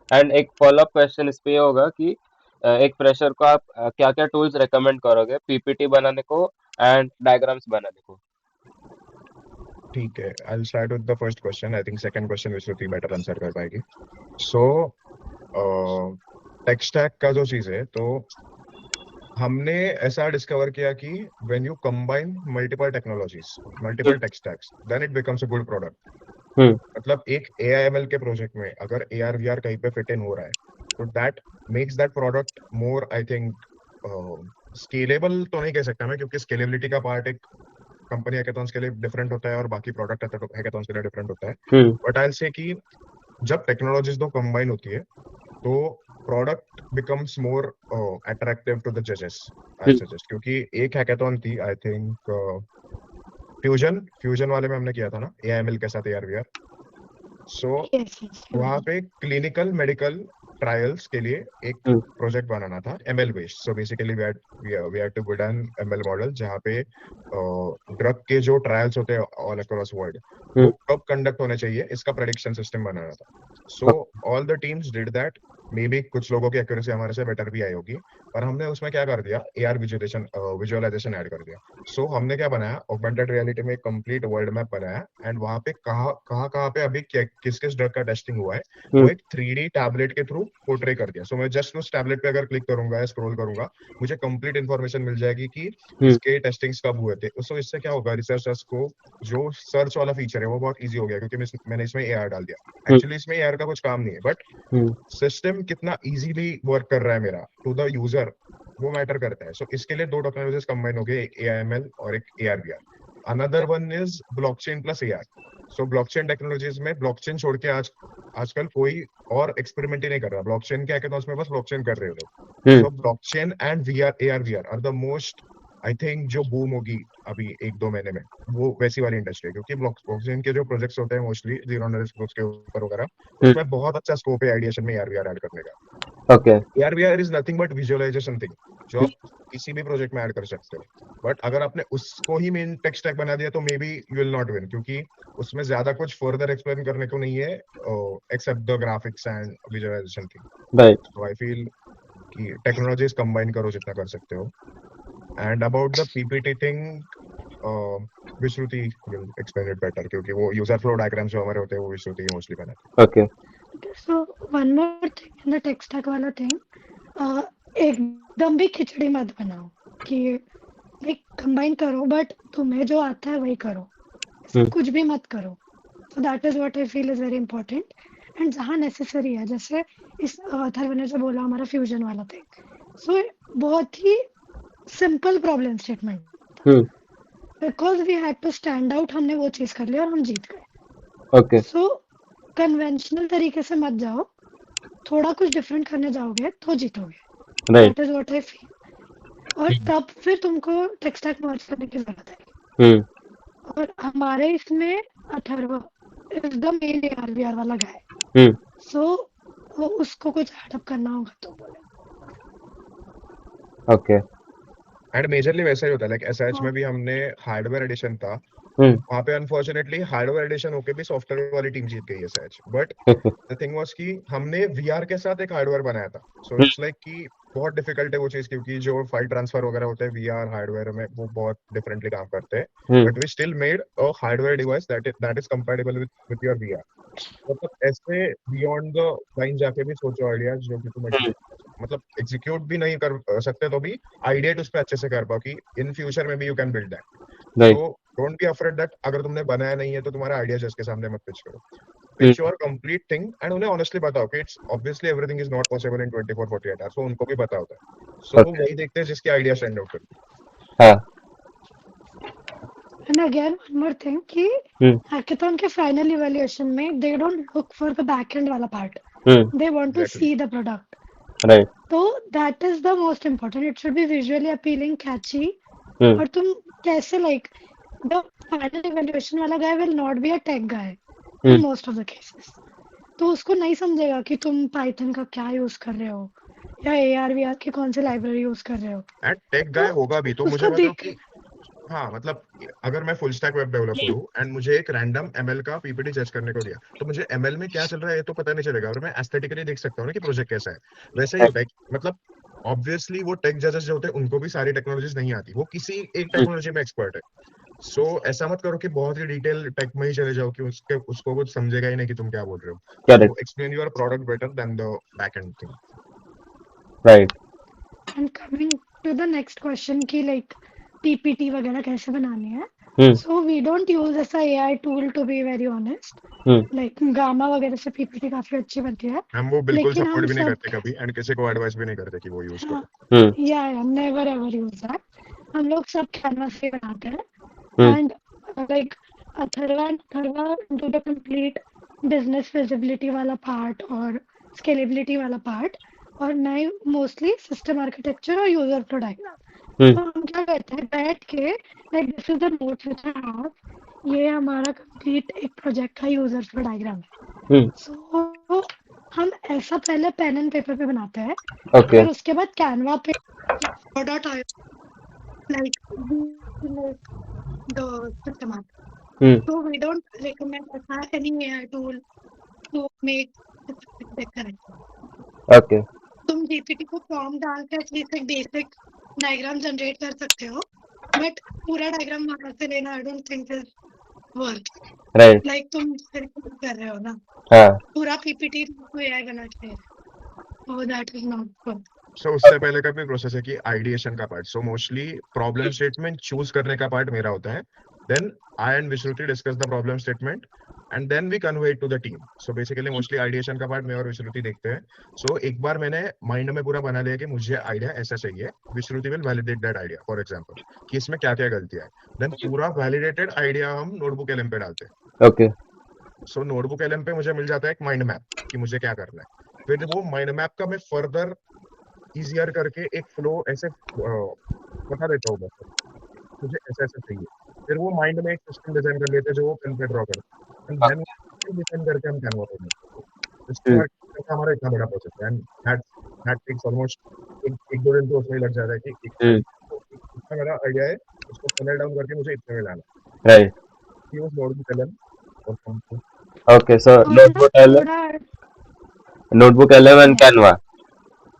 एंड एक फॉलोअप क्वेश्चन इस पे ये होगा कि एक फ्रेशर को आप क्या क्या टूल्स रेकमेंड करोगे पीपीटी बनाने को एंड डायग्राम्स बनाने को? ठीक है, I will start with the first question. I think second question Vishruti better answer कर पाएगी. सो टेक स्टैक का जो चीज है, तो हमने ऐसा डिस्कवर किया कि when you combine multiple technologies, multiple tech stacks, then it becomes a good product. Hmm, मतलब एक AIML के प्रोजेक्ट में अगर AR VR कहीं पे फिट इन हो रहा है, तो that makes that product more, I think, scalable तो नहीं कह सकता मैं, क्योंकि स्केलेबिलिटी का पार्ट एक कंपनी हैकाथॉन्स के लिए डिफरेंट होता है और बाकी प्रोडक्ट हैकाथॉन्स के लिए डिफरेंट होता है. हम्म, बट आई विल से कि जब टेक्नोलॉजीज दो कंबाइन होती है तो product becomes more attractive to the जजेस, आई हम्म, सजेस्ट. क्योंकि एक हैकाथॉन थी, आई थिंक फ्यूजन फ्यूजन वाले में हमने किया था ना AIML के साथ AR VR. सो Yes, yes. वहाँ पे क्लिनिकल मेडिकल ट्रायल्स के लिए एक हम्म, प्रोजेक्ट बनाना था ML based. So basically we had to build an ML model जहाँ पे ड्रग के जो ट्रायल्स होते हैं ऑल अक्रॉस वर्ल्ड, वो कब कंडक्ट होने चाहिए इसका प्रेडिक्शन सिस्टम बनाना था. So all the teams did that. May be कुछ लोगों की एक्यूरेसी हमारे से बेटर भी आई होगी, पर हमने उसमें क्या कर दिया, AR विजुअलाइजेशन ऐड कर दिया. सो हमने क्या बनाया, ऑगमेंटेड रियलिटी में एक कंप्लीट वर्ल्ड मैप बनाया, एंड वहाँ पे कहाँ पे अभी किस किस ड्रग का टेस्टिंग हुआ है वो एक 3D टैबलेट के थ्रू पोर्ट्रे कर दिया. सो मैं जस्ट उस टैबलेट पे अगर क्लिक करूंगा या स्क्रॉल करूंगा, मुझे कंप्लीट इन्फॉर्मेशन मिल जाएगी कि इसके टेस्टिंग्स कब हुए थे. सो इससे क्या होगा, रिसर्चर्स को जो सर्च वाला फीचर है वो बहुत इजी हो गया, क्योंकि मैंने इसमें AR डाल दिया. एक्चुअली इसमें AR का कुछ काम नहीं है, बट सिस्टम कितना इजीली वर्क कर रहा है मेरा टू द यूजर, वो मैटर करता है. सो इसके लिए दो टेक्नोलॉजीज कंबाइन हो गए, एक AIML और एक AR VR. Another one is blockchain plus AR. So blockchain technologies में ब्लॉकचेन छोड़ के आजकल कोई और एक्सपेरिमेंट ही नहीं कर रहा. ब्लॉकचेन के हैकाथॉन्स में बस ब्लॉकचेन कर रहे हो लोग. So blockchain and AR VR are the most, I think, जो बूम होगी अभी 1-2 महीने में, वो वैसी वाली इंडस्ट्री है. क्योंकि ब्लॉकचेन के जो प्रोजेक्ट्स होते हैं मोस्टली जीरो नॉलेज ग्रुप्स के ऊपर वगैरह, उसमें बहुत अच्छा स्कोप है आइडिएशन में AR VR ऐड करने का. Okay, AR VR is nothing but visualisation thing, जो आप किसी भी प्रोजेक्ट में ऐड कर सकते हो. बट अगर आपने उसको ही मेन टेक स्टैक बना दिया तो may B you will not win, क्योंकि उसमें ज्यादा कुछ फर्दर एक्सप्लेन करने को नहीं है except the graphics and visualisation thing. Right, so I feel कि टेक्नोलॉजीज कंबाइन करो जितना कर सकते हो. And about the PPT thing, Vishruti will explain it better, क्योंकि वो यूजर फ्लो डायग्राम्स जो हमारे होते हैं वो विश्रुति मोस्टली बनाते okay. Okay, so one more thing in the tech stack वाला thing, एकदम भी खिचड़ी मत बनाओ कि लाइक कंबाइन करो, बट तुम्हें जो आता है वही करो, हम्म कुछ भी मत करो. So that is what I feel is very important. And जहाँ necessary है, जैसे इस अथर्व ने जो बोला हमारा फ्यूजन वाला थिंग, so बहुत ही simple problem statement, hmm because we had to stand out, हमने वो चीज कर लिया और हम जीत गए. ओके सो कन्वेंशनल तरीके से मत जाओ, थोड़ा कुछ डिफरेंट करने जाओगे तो जीतोगे. Right that is what I feel. और तब फिर तुमको टेक स्टैक मर्ज करने की जरूरत है. हम्म और हमारे इसमें Atharva is the main ARVR वाला गाय, हम्म सो उसको कुछ एडअप करना होगा तो बोले. ओके एंड मेजरली वैसा ही होता है, लाइक एसएच हाँ. में भी हमने हार्डवेयर एडिशन था, हम्म वहां पे अनफॉर्चुनेटली हार्डवेयर एडिशन होके भी सॉफ्टवेयर वाली टीम जीत गई SH. But the thing was कि हमने वीआर के साथ एक हार्डवेयर बनाया था, सो इट्स लाइक कि बहुत डिफिकल्ट है वो चीज, क्योंकि जो फाइल ट्रांसफर वगैरह होते हैं वीआर हार्डवेयर में वो बहुत डिफरेंटली काम करते हैं. But we still made a hardware device that is compatible with your VR. मतलब ऐसे बियॉन्ड द लाइन जाके भी सोचो आइडियाज जो कि तुम हम्म मतलब एग्जीक्यूट भी नहीं कर सकते तो भी आइडिया उस पर अच्छे से कर पाओ कि इन फ्यूचर में भी you can build that. Right so don't be afraid that अगर तुमने बनाया नहीं है तो तुम्हारा आइडिया जिसके सामने मत पिच करो. Hmm pitch your complete thing and उन्हें ऑनेस्टली बताओ कि it's obviously everything is not possible in 24-48 hours. वो उनको भी पता होता है. सो वो ओके वही देखते हैं जिसकी आइडिया स्टैंड आउट करती हाँ and again one more thing कि हम्म हैकेथॉन के फाइनल इवैल्यूएशन में they don't look for the back and वाला पार्ट, they want है. to exactly. see the product. Right So that is the most important. It should be visually appealing, catchy. हम्म और तुम कैसे like the final evaluation वाला guy will not be a tech guy in hmm most of the cases. तो उसको नहीं समझेगा कि तुम Python का क्या यूज कर रहे हो या ARVR की कौन सी लाइब्रेरी यूज कर रहे हो. एंड टेक तो गाय होगा भी तो मुझे उसको बताओ देख. कि हाँ मतलब अगर मैं फुल स्टैक वेब डेवलपर हूँ एंड मुझे एक रैंडम एमएल का पीपीटी जज करने को दिया, तो मुझे एमएल में क्या चल रहा है ये तो पता नहीं चलेगा, और मैं एस्थेटिकली देख सकता हूँ ना कि प्रोजेक्ट कैसा है. वैसे ही होता है मतलब ऑब्वियसली वो टेक जजेस जो होते हैं उनको भी सारी टेक्नोलॉजीज नहीं आती, वो किसी एक टेक्नोलॉजी में एक्सपर्ट है. सो ऐसा मत करो कि बहुत ही डिटेल टेक में ही चले जाओ कि उसको कुछ समझेगा ही नहीं कि तुम क्या बोल रहे हो. Correct so explain your product better than the back and thing. Right And coming to the next question कि like PPT वगैरह कैसे बनानी है. हम्म So we don't use ऐसा AI tool to be very honest. Hmm Like gamma वगैरह से PPT काफी अच्छी बनती है. हम वो बिल्कुल लेकिन हम सपोर्ट भी नहीं सब करते कभी, एंड किसी को एडवाइस भी नहीं करते कि वो यूज करो. हम्म या नेवर एवर यूज दैट. हम लोग सब कैनवास से बनाते हैं. Hmm and like Atharva do the complete business feasibility वाला पार्ट और स्केलेबिलिटी वाला पार्ट, और मैं मोस्टली सिस्टम आर्किटेक्चर और यूजर फ्लो डायग्राम. हम्म तो हम क्या करते हैं बैठ के like this is the notes which I have, ये हमारा कंप्लीट एक प्रोजेक्ट का यूजर फ्लो डायग्राम है. हम्म सो हम ऐसा पहले पेन एंड पेपर पे बनाते हैं, ओके फिर उसके बाद कैनवा पे dot I like the system art. Hmm So we don't recommend any AI tool to make specific correct. Okay तुम GPT को प्रॉम्प्ट डाल के एटलीस्ट एक बेसिक डायग्राम जनरेट कर सकते हो, बट पूरा डायग्राम वहां से लेना I don't think is worth. Right like तुम फिर कर रहे हो ना हाँ पूरा PPT तो AI बना के, so that is not good. सो उससे पहले का भी प्रोसेस है कि आइडिएशन का part. So mostly problem statement choose करने का पार्ट मेरा होता है. Then I and Vishruti discuss the problem statement and then we convey it to the team. So basically mostly ideation का पार्ट मैं और विश्रुति देखते हैं. सो एक बार मैंने माइंड में पूरा बना लिया कि मुझे आइडिया ऐसा चाहिए, Vishruti will validate that idea. For example कि इसमें क्या क्या गलतियां है, देन पूरा वैलिडेटेड आइडिया हम नोटबुक एलएम पे डालते हैं. ओके सो नोटबुक एलएम पे मुझे मिल जाता है एक माइंड मैप कि मुझे क्या करना है. फिर वो माइंड मैप का मैं फर्दर इजियर करके एक फ्लो ऐसे बता देता हूँ बस, मुझे ऐसा ऐसा चाहिए. फिर वो माइंड में एक सिस्टम डिजाइन कर लेते हैं जो वो पेन पे ड्रॉ करते हैं, एंड देन डिजाइन करके हम कैनवा पे बनाते हैं. सिस्टम आर्किटेक्चर का हमारा इतना बड़ा प्रोसेस है, एंड दैट टेक्स ऑलमोस्ट एक दो दिन तो उसमें ही लग जाता है कि इतना मेरा आइडिया है, उसको पहले डाउन करके मुझे इतने में लाना. राइट यूज नोटबुक एलएम और something. ओके सो और ना थोड़ा notebook LM and yeah Canva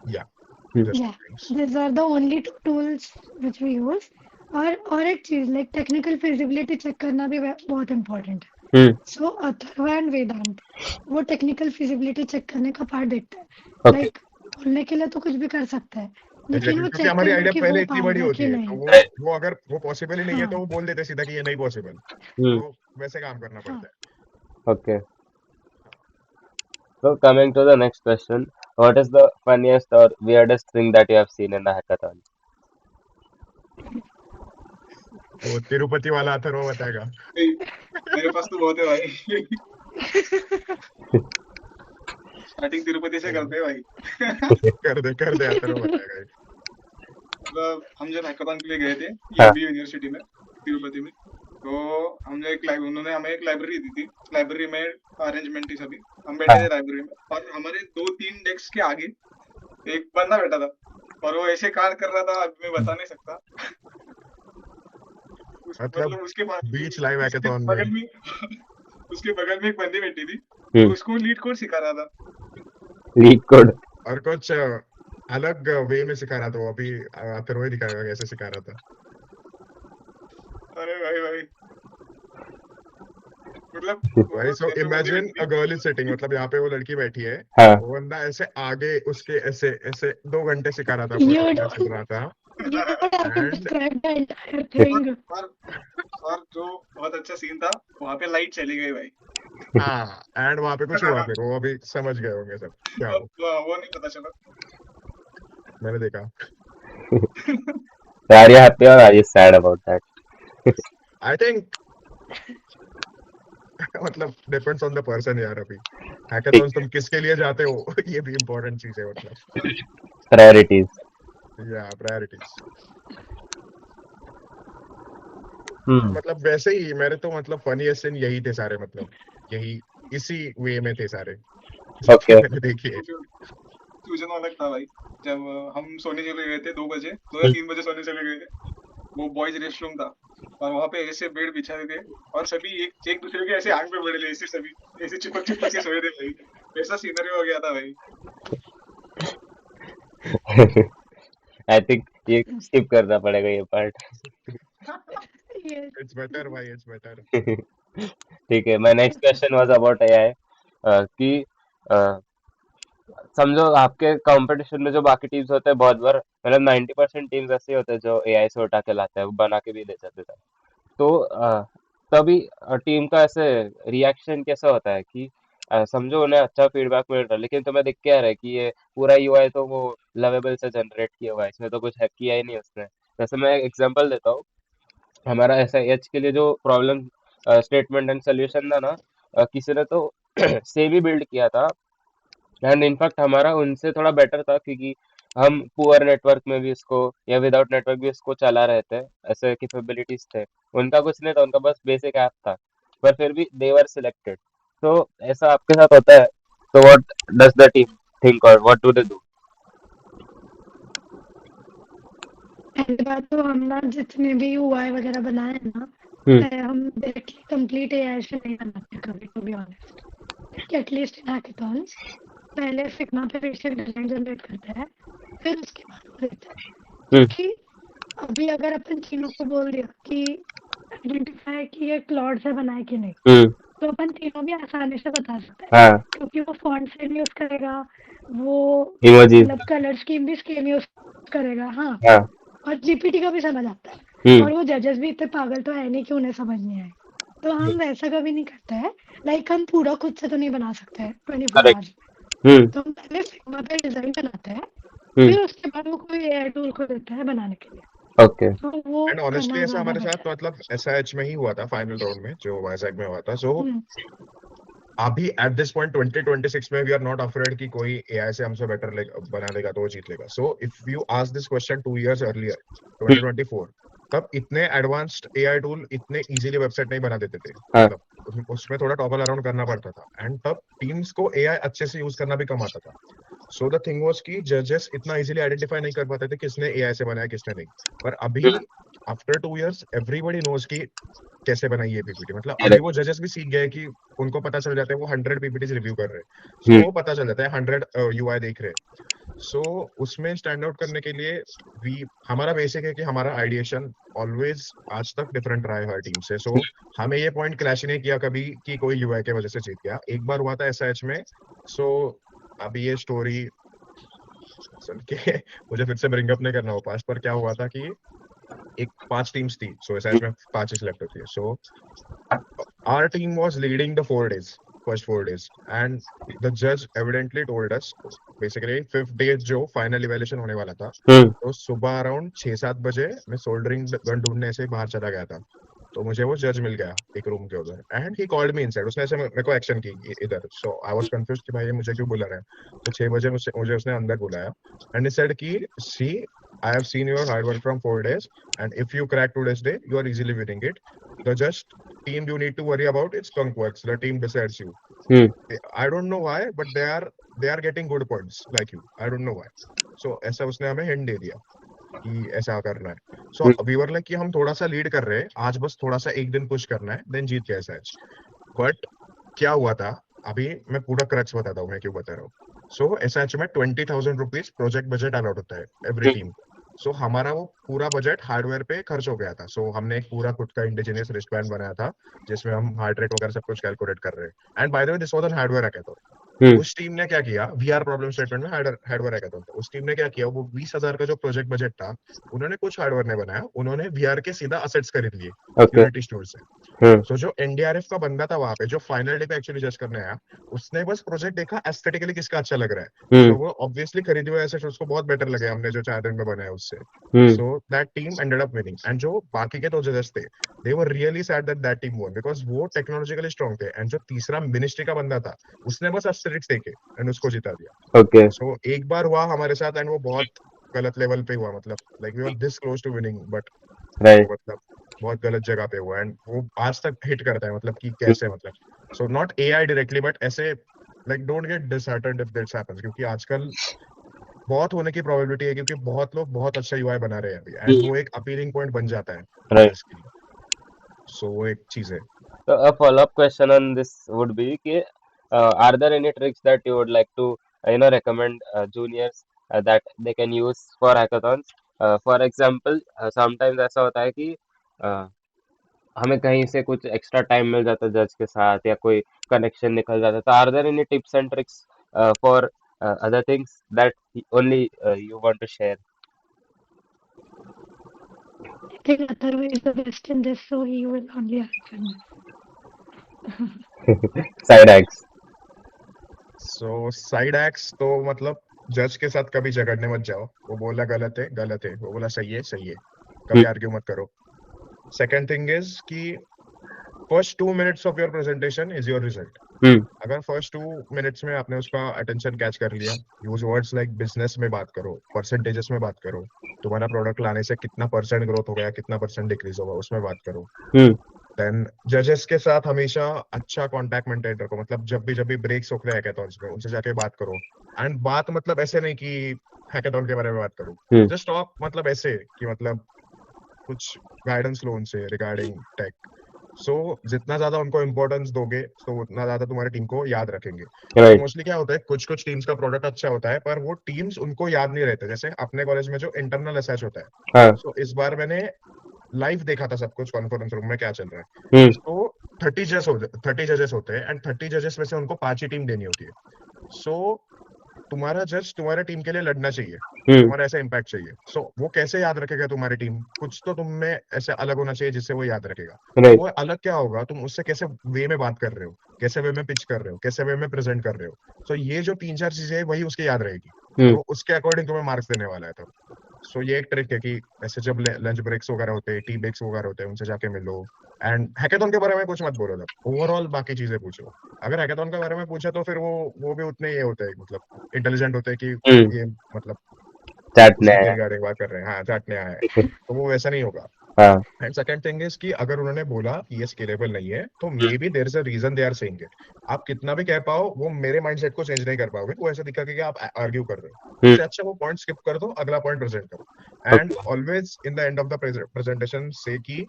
Yeah, hmm just yeah two things. these are the only two tools which we use. और एक चीज लाइक टेक्निकल फिजिबिलिटी चेक करना भी बहुत इम्पोर्टेंट है. हम्म सो अथर्व एंड वेदांत वो टेक्निकल फिजिबिलिटी चेक करने का पार्ट देखते हैं। ओके लाइक बोलने के लिए तो कुछ भी कर सकता है, लेकिन एग्जैक्टली, वो क्योंकि चेक हमारी करना आइडिया कि पहले हो इतनी बड़ी पाएगा होती कि है, तो नहीं। वो अगर वो पॉसिबल ही नहीं है तो हाँ वो बोल देते सीधा कि ये नहीं पॉसिबल, हम्म तो वैसे काम करना हाँ। पड़ता है। Okay so coming to the next question, what is the funniest or weirdest thing that you have seen in the hackathon? वो तिरुपति वाला अथर्व बताएगा। मेरे पास तो बहुत है भाई। स्टार्टिंग तिरुपति से करते हैं भाई। कर दे अथर्व बताएगा ये। मतलब हम जब हैकाथॉन के लिए गए थे हाँ ईएमबी यूनिवर्सिटी में तिरुपति में, तो उन्होंने हमें एक लाइब्रेरी दी थी। लाइब्रेरी में अरेंजमेंट थी सभी, हम बैठे थे हाँ लाइब्रेरी में और हमारे 2-3 डेस्क के आगे एक बंदा बैठा था और वो ऐसे कार्य कर रहा था, अभी मैं बता नहीं सकता। मतलब मतलब उसके बीच लाइव उसके हैकाथॉन में। बगल में उसके बगल में एक बंदी बैठी थी, वो हम्म उसको लीड कोड सिखा रहा था। लीड कोड और कुछ अलग वे में सिखा रहा था वो, अभी अथर्व ही दिखाएगा कैसे सिखा रहा था। अरे भाई भाई, मतलब भाई वो सो ऐसे बंदी इमेजिन बैठी अ थी। गर्ल इज सिटिंग, मतलब यहाँ पे वो लड़की बैठी है, हाँ वो बंदा ऐसे आगे उसके ऐसे ऐसे 2 घंटे सिखा रहा था, पूरा You पूरा चल don't रहा था। you don't have to and describe the entire और thing. और और जो बहुत अच्छा सीन था, वहां पे लाइट चली गई भाई। हाँ, एंड वहां पे कुछ हुआ, फिर वो अभी समझ गए होंगे सब क्या अब हो। वो नहीं पता चला। मैंने देखा। so are you happy or are you sad about that? I think मतलब डिपेंड्स ऑन द पर्सन यार। अभी ठीक हैकाथॉन्स तुम किसके लिए जाते हो ये भी इम्पोर्टेंट चीज है, मतलब प्रायोरिटीज या प्रायोरिटीज। हम्म मतलब वैसे ही मेरे तो मतलब फनीएस्ट सीन यही थे सारे, मतलब यही इसी वे में थे सारे जितने ओके मैंने देखे। फ्यूजन वाला था भाई। जब हम सोने चले गए थे 2 बजे, 2 या 3 बजे सोने चले गए थे। वो बॉयज रेस्टरूम था और वहां पे ऐसे बेड बिछाए थे और सभी एक एक दूसरे के ऐसे आंख पे पड़े थे, ऐसे सभी ऐसे चिपक चिपक के सोए थे भाई। ऐसा सीनरी हो गया था भाई। आई थिंक ये स्किप करना पड़ेगा ये पार्ट Yes. इट्स बेटर भाई, इट्स बेटर। ठीक है my next question was about AI कि अ, समझो आपके कंपटीशन में जो बाकी टीम्स होते हैं बहुत बार मतलब 90% टीम्स ऐसे होते हैं जो एआई से उठा के लाते हैं वो बना के भी दे जाते हैं तो तभी टीम का ऐसे रिएक्शन कैसा होता है कि समझो उन्हें अच्छा फीडबैक मिल रहा है लेकिन तुम्हें दिख क्या रहा है कि ये पूरा यूआई तो वो लवेबल से जनरेट किया हुआ है इसमें तो कुछ हैक किया ही नहीं उसने जैसे मैं एग्जांपल देता हूँ हमारा ऐसा एच के लिए जो प्रॉब्लम स्टेटमेंट एंड सोल्यूशन था ना किसी ने तो सेम ही बिल्ड किया था एंड इनफैक्ट हमारा उनसे थोड़ा बेटर था क्योंकि हम पुअर नेटवर्क में भी इसको या विदाउट नेटवर्क भी इसको चला रहे थे ऐसे कैपेबिलिटीज थे उनका कुछ नहीं था उनका बस बेसिक ऐप था पर फिर भी दे वर सिलेक्टेड तो ऐसा आपके साथ होता है तो what does the team think और व्हाट डू दे डू पहली बात तो हम ना जितने भी UI वगैरह बनाए हैं ना, हम डायरेक्टली कंप्लीट AI से नहीं बनाते कभी, to be honest. At least in hackathons पहले फिग्मा पे बेसिक डिजाइन जनरेट करते हैं, फिर उसके बाद वो देते हैं। क्योंकि अभी अगर अपन तीनों को बोल दिया कि आइडेंटिफाई कि ये क्लॉड से बना है कि नहीं, तो अपन तीनों भी आसानी से बता सकते हैं हाँ क्योंकि वो फॉन्ट सेम यूज करेगा, वो इमोजीज मतलब कलर स्कीम भी सेम यूज करेगा। हाँ, हाँ और जीपीटी का भी समझ आता है, और वो जजेस भी इतने पागल तो है नहीं कि उन्हें समझ नहीं आए। तो हम वैसा कभी नहीं करते हैं। लाइक हम पूरा खुद से तो नहीं बना सकते 24 करेक्ट आवर्स में, तो हम पहले फिग्मा पे डिजाइन बनाते हैं, फिर उसके बाद वो कोई एआई टूल को देते हैं बनाने के लिए। ओके तो वो एंड ऑनेस्टली करना ऐसा ज्यादा हमारे साथ बेटर है। मतलब एसआईएच में ही हुआ था, फाइनल राउंड में जो वाइजैक में हुआ था। सो हम्म, अभी एट दिस पॉइंट 2026 में वी आर नॉट अफ्रेड कि कोई एआई से हमसे बेटर बना देगा तो वो जीत लेगा। So if you ask this question 2 years earlier 2024, तब इतने एडवांस्ड एआई टूल इतने इजीली वेबसाइट नहीं बना देते थे, हाँ मतलब उसमें थोड़ा टॉगल अराउंड करना पड़ता था, एंड तब टीम्स को एआई अच्छे से यूज करना भी कम आता था। सो द थिंग वाज कि जजेस इतना इजीली आइडेंटिफाई नहीं कर पाते थे किसने एआई से बनाया किसने नहीं। पर अभी आफ्टर 2 years एवरीबॉडी नोज कि कैसे बनाई है पीपीटी। मतलब अभी करेक्ट वो जजेस भी सीख गए कि उनको पता चल जाता है, वो 100 पीपीटी रिव्यू कर रहे हैं, सो वो पता चल जाता है 100 यूआई देख रहे हैं। सो उसमें स्टैंड आउट करने के लिए वी हमारा बेसिक है कि हमारा आइडिएशन ऑलवेज आज तक डिफरेंट रहा है हर टीम से। सो हमें ये पॉइंट क्लैश नहीं किया कभी कि कोई यूआई के वजह से जीत गया। एक बार हुआ था एसएच में। सो अभी ये स्टोरी सुन के मुझे फिर से ब्रिंग अप नहीं करना हो पास, पर क्या हुआ था कि एक 5 टीम्स थी। सो एसएच में 5 ही सिलेक्ट होती है। सो our team was leading the 4 days, first 4 days, and the judge evidently told us, basically 5th day जो फाइनल इवेल्यूशन होने वाला था, तो सुबह अराउंड 6-7 बजे मैं सोल्डरिंग गन ढूंढने ऐसे बाहर चला गया था। तो मुझे वो जज मिल गया एक रूम के उधर, and he called me inside. उसने ऐसे मेरे को एक्शन की इधर। सो आई वाज कंफ्यूज कि भाई ये मुझे क्यों बुला रहा है। तो 6 बजे मुझे उसने अंदर बुलाया एंड ही सेड कि see I have seen your hard work from 4 days and if you crack today's day you are easily winning it. The just team you need to worry about is Skunkworks. The team decides you. I don't know why, but they are getting good points like you. I don't know why. So ऐसा उसने हमें hint दे दिया कि ऐसा करना है। So we were like कि हम थोड़ा सा लीड कर रहे हैं आज, बस थोड़ा सा एक दिन पुश करना है, देन जीत कैसा है। बट क्या हुआ था, अभी मैं पूरा क्रक्स बताता हूँ मैं क्यों बता रहा हूँ। सो एसएच में 20,000 रुपीज प्रोजेक्ट बजट अलॉट होता है एवरी टीम। सो हमारा वो पूरा बजट हार्डवेयर पे खर्च हो गया था। सो हमने एक पूरा खुद का इंडिजिनियस रिस्टबैंड बनाया था जिसमें हम हार्ट रेट वगैरह सब कुछ कैलकुलेट कर रहे हैं। And by the way this was an hardware hackathon. उस टीम ने क्या किया, वीआर प्रॉब्लम स्टेटमेंट में हार्डवेयर हैकेथॉन था। उस टीम ने क्या किया, वो 20,000 का जो प्रोजेक्ट बजट था उन्होंने कुछ हार्डवेयर नहीं बनाया, उन्होंने वीआर के सीधा असेट्स खरीद लिए यूनिटी स्टोर से। सो जो एनडीआरएफ का बंदा था वहां पे जो फाइनल डे पे एक्चुअली जज करने आया, उसने बस प्रोजेक्ट देखा एस्थेटिकली किसका अच्छा लग रहा है। सो वो ऑब्वियसली खरीदे हुए एसेट्स उसको बहुत बेटर लगे हमने जो 4 दिन में बनाया उससे। So that team ended up winning. And जो बाकी के 2 जजेस थे they were really sad that that team won because वो टेक्नोलॉजिकली स्ट्रॉन्ग थे। एंड जो तीसरा मिनिस्ट्री का बंदा था उसने बस एस्थेटिक्स देखे एंड उसको जिता दिया। सो एक बार हुआ हमारे साथ एंड वो बहुत गलत लेवल पे हुआ, मतलब like we were this close to winning but वो मतलब बहुत गलत जगह पे हुआ। एंड वो आज तक हिट करता है, मतलब कि कैसे, मतलब so not AI directly but ऐसे like don't get disheartened if this happens, क्योंकि आजकल बहुत होने की प्रोबेबिलिटी है क्योंकि बहुत लोग बहुत अच्छा यूआई बना रहे हैं अभी एंड वो एक अपीलिंग पॉइंट बन जाता है यूजर्स के लिए। सो वो एक चीज है। So a follow-up question on this would be कि are there any tricks that you would like to recommend juniors that they can use for hackathons? For example, sometimes ऐसा होता है कि हमें कहीं से कुछ एक्स्ट्रा टाइम मिल जाता है जज के साथ या कोई कनेक्शन निकल जाता है। तो are there any tips and tricks for other things that only you want to share? I think Atharva is the best in this, so he will only answer me. Side hacks. So side x तो मतलब जज के साथ कभी झगड़ने मत जाओ। वो बोला गलत है गलत है, वो बोला सही है सही है, कभी आर्ग्यू मत करो। सेकंड थिंग इज कि first 2 minutes of your presentation is your result. अगर फर्स्ट 2 minutes में आपने उसका अटेंशन कैच कर लिया, यूज वर्ड्स लाइक बिजनेस में बात करो, परसेंटेजेस में बात करो, तुम्हारा प्रोडक्ट लाने से कितना परसेंट ग्रोथ हो गया, कितना परसेंट डिक्रीज होगा उसमें बात करो। देन जजेस के साथ हमेशा अच्छा कांटेक्ट मेंटेन रखो, मतलब जब भी ब्रेक्स होते हैं हैकाथॉन्स में उनसे जाके बात करो। एंड बात मतलब ऐसे नहीं कि हैकाथॉन के बारे में बात करो, जस्ट टॉक, मतलब ऐसे कि मतलब कुछ गाइडेंस लो उनसे रिगार्डिंग टेक। सो जितना ज्यादा उनको इम्पोर्टेंस दोगे तो उतना ज्यादा तुम्हारी टीम को याद रखेंगे। राइट। मोस्टली क्या होता है, कुछ कुछ टीम्स का प्रोडक्ट अच्छा होता है पर वो टीम्स उनको याद नहीं रहते। जैसे अपने कॉलेज में जो इंटरनल असेस होता है, हाँ। सो इस बार मैंने लाइव देखा था सब कुछ कॉन्फ्रेंस रूम में क्या चल रहा है। सो 30 जजेस होते हैं एंड 30 जजेस में से उनको 5 ही टीम देनी होती है। सो तुम्हारा जज तुम्हारे टीम के लिए लड़ना चाहिए, तुम्हारा ऐसा इम्पैक्ट चाहिए। सो वो कैसे याद रखेगा तुम्हारी टीम, कुछ तो तुम में ऐसे अलग होना चाहिए जिससे वो याद रखेगा। राइट। वो अलग क्या होगा, तुम उससे कैसे वे में बात कर रहे हो, कैसे वे में पिच कर रहे हो, कैसे वे में प्रेजेंट कर रहे हो। सो ये जो 3-4 चीजें है वही उसके याद रहेगी और वो उसके अकॉर्डिंग तुम्हें मार्क्स देने वाला है। तो सो ये एक ट्रिक है कि ऐसे जब लंच ब्रेक्स वगैरह होते हैं, टी ब्रेक्स वगैरह होते हैं, उनसे जाके मिलो। एंड हैकाथॉन के बारे में कुछ मत बोलो, तब ओवरऑल बाकी चीजें पूछो। अगर हैकाथॉन के बारे में पूछे तो फिर वो भी उतने ये होते हैं, मतलब इंटेलिजेंट होते हैं कि ये मतलब चाटने उसी के आया। रिगार्डिंग बात कर रहे हैं, हाँ चाटने आया है, तो वो वैसा नहीं होगा। हाँ। एंड सेकंड थिंग इज कि अगर उन्होंने बोला कि ये स्केलेबल नहीं है तो may be there is a reason they are saying it. आप कितना भी कह पाओ वो मेरे माइंडसेट को चेंज नहीं कर पाओगे, वो ऐसा दिखा कि आप आर्ग्यू कर रहे हो। इससे अच्छा वो पॉइंट स्किप कर दो, अगला पॉइंट प्रेजेंट करो। And always in the end of the presentation से कि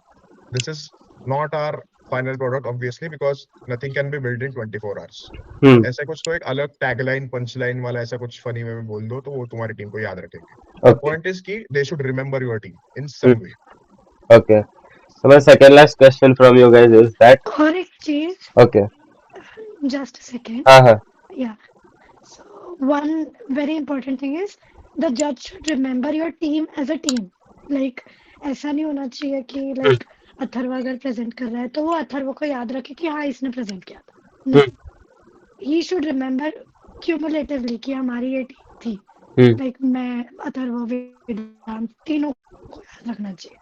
this is not our final product obviously, because nothing can be build in 24 hours. Hmm ऐसा कुछ तो एक अलग टैगलाइन पंच लाइन वाला ऐसा कुछ फनी वे में बोल दो तो वो तुम्हारी टीम को याद रखेंगे। ओके पॉइंट इज कि they should remember your team in some way. Okay so my second last question from you guys is that और एक चीज, okay just a second. हाँ Yeah. So one very important thing is the judge should remember your team as a team. Like ऐसा नहीं होना चाहिए कि like Atharva अगर प्रेजेंट कर रहा है तो वो अथर्व को याद रखे कि हाँ इसने प्रेजेंट किया था। नहीं, he should remember cumulatively कि हमारी ये टीम थी। Like मैं, अथर्व, वेदांत, तीनों को याद रखना चाहिए।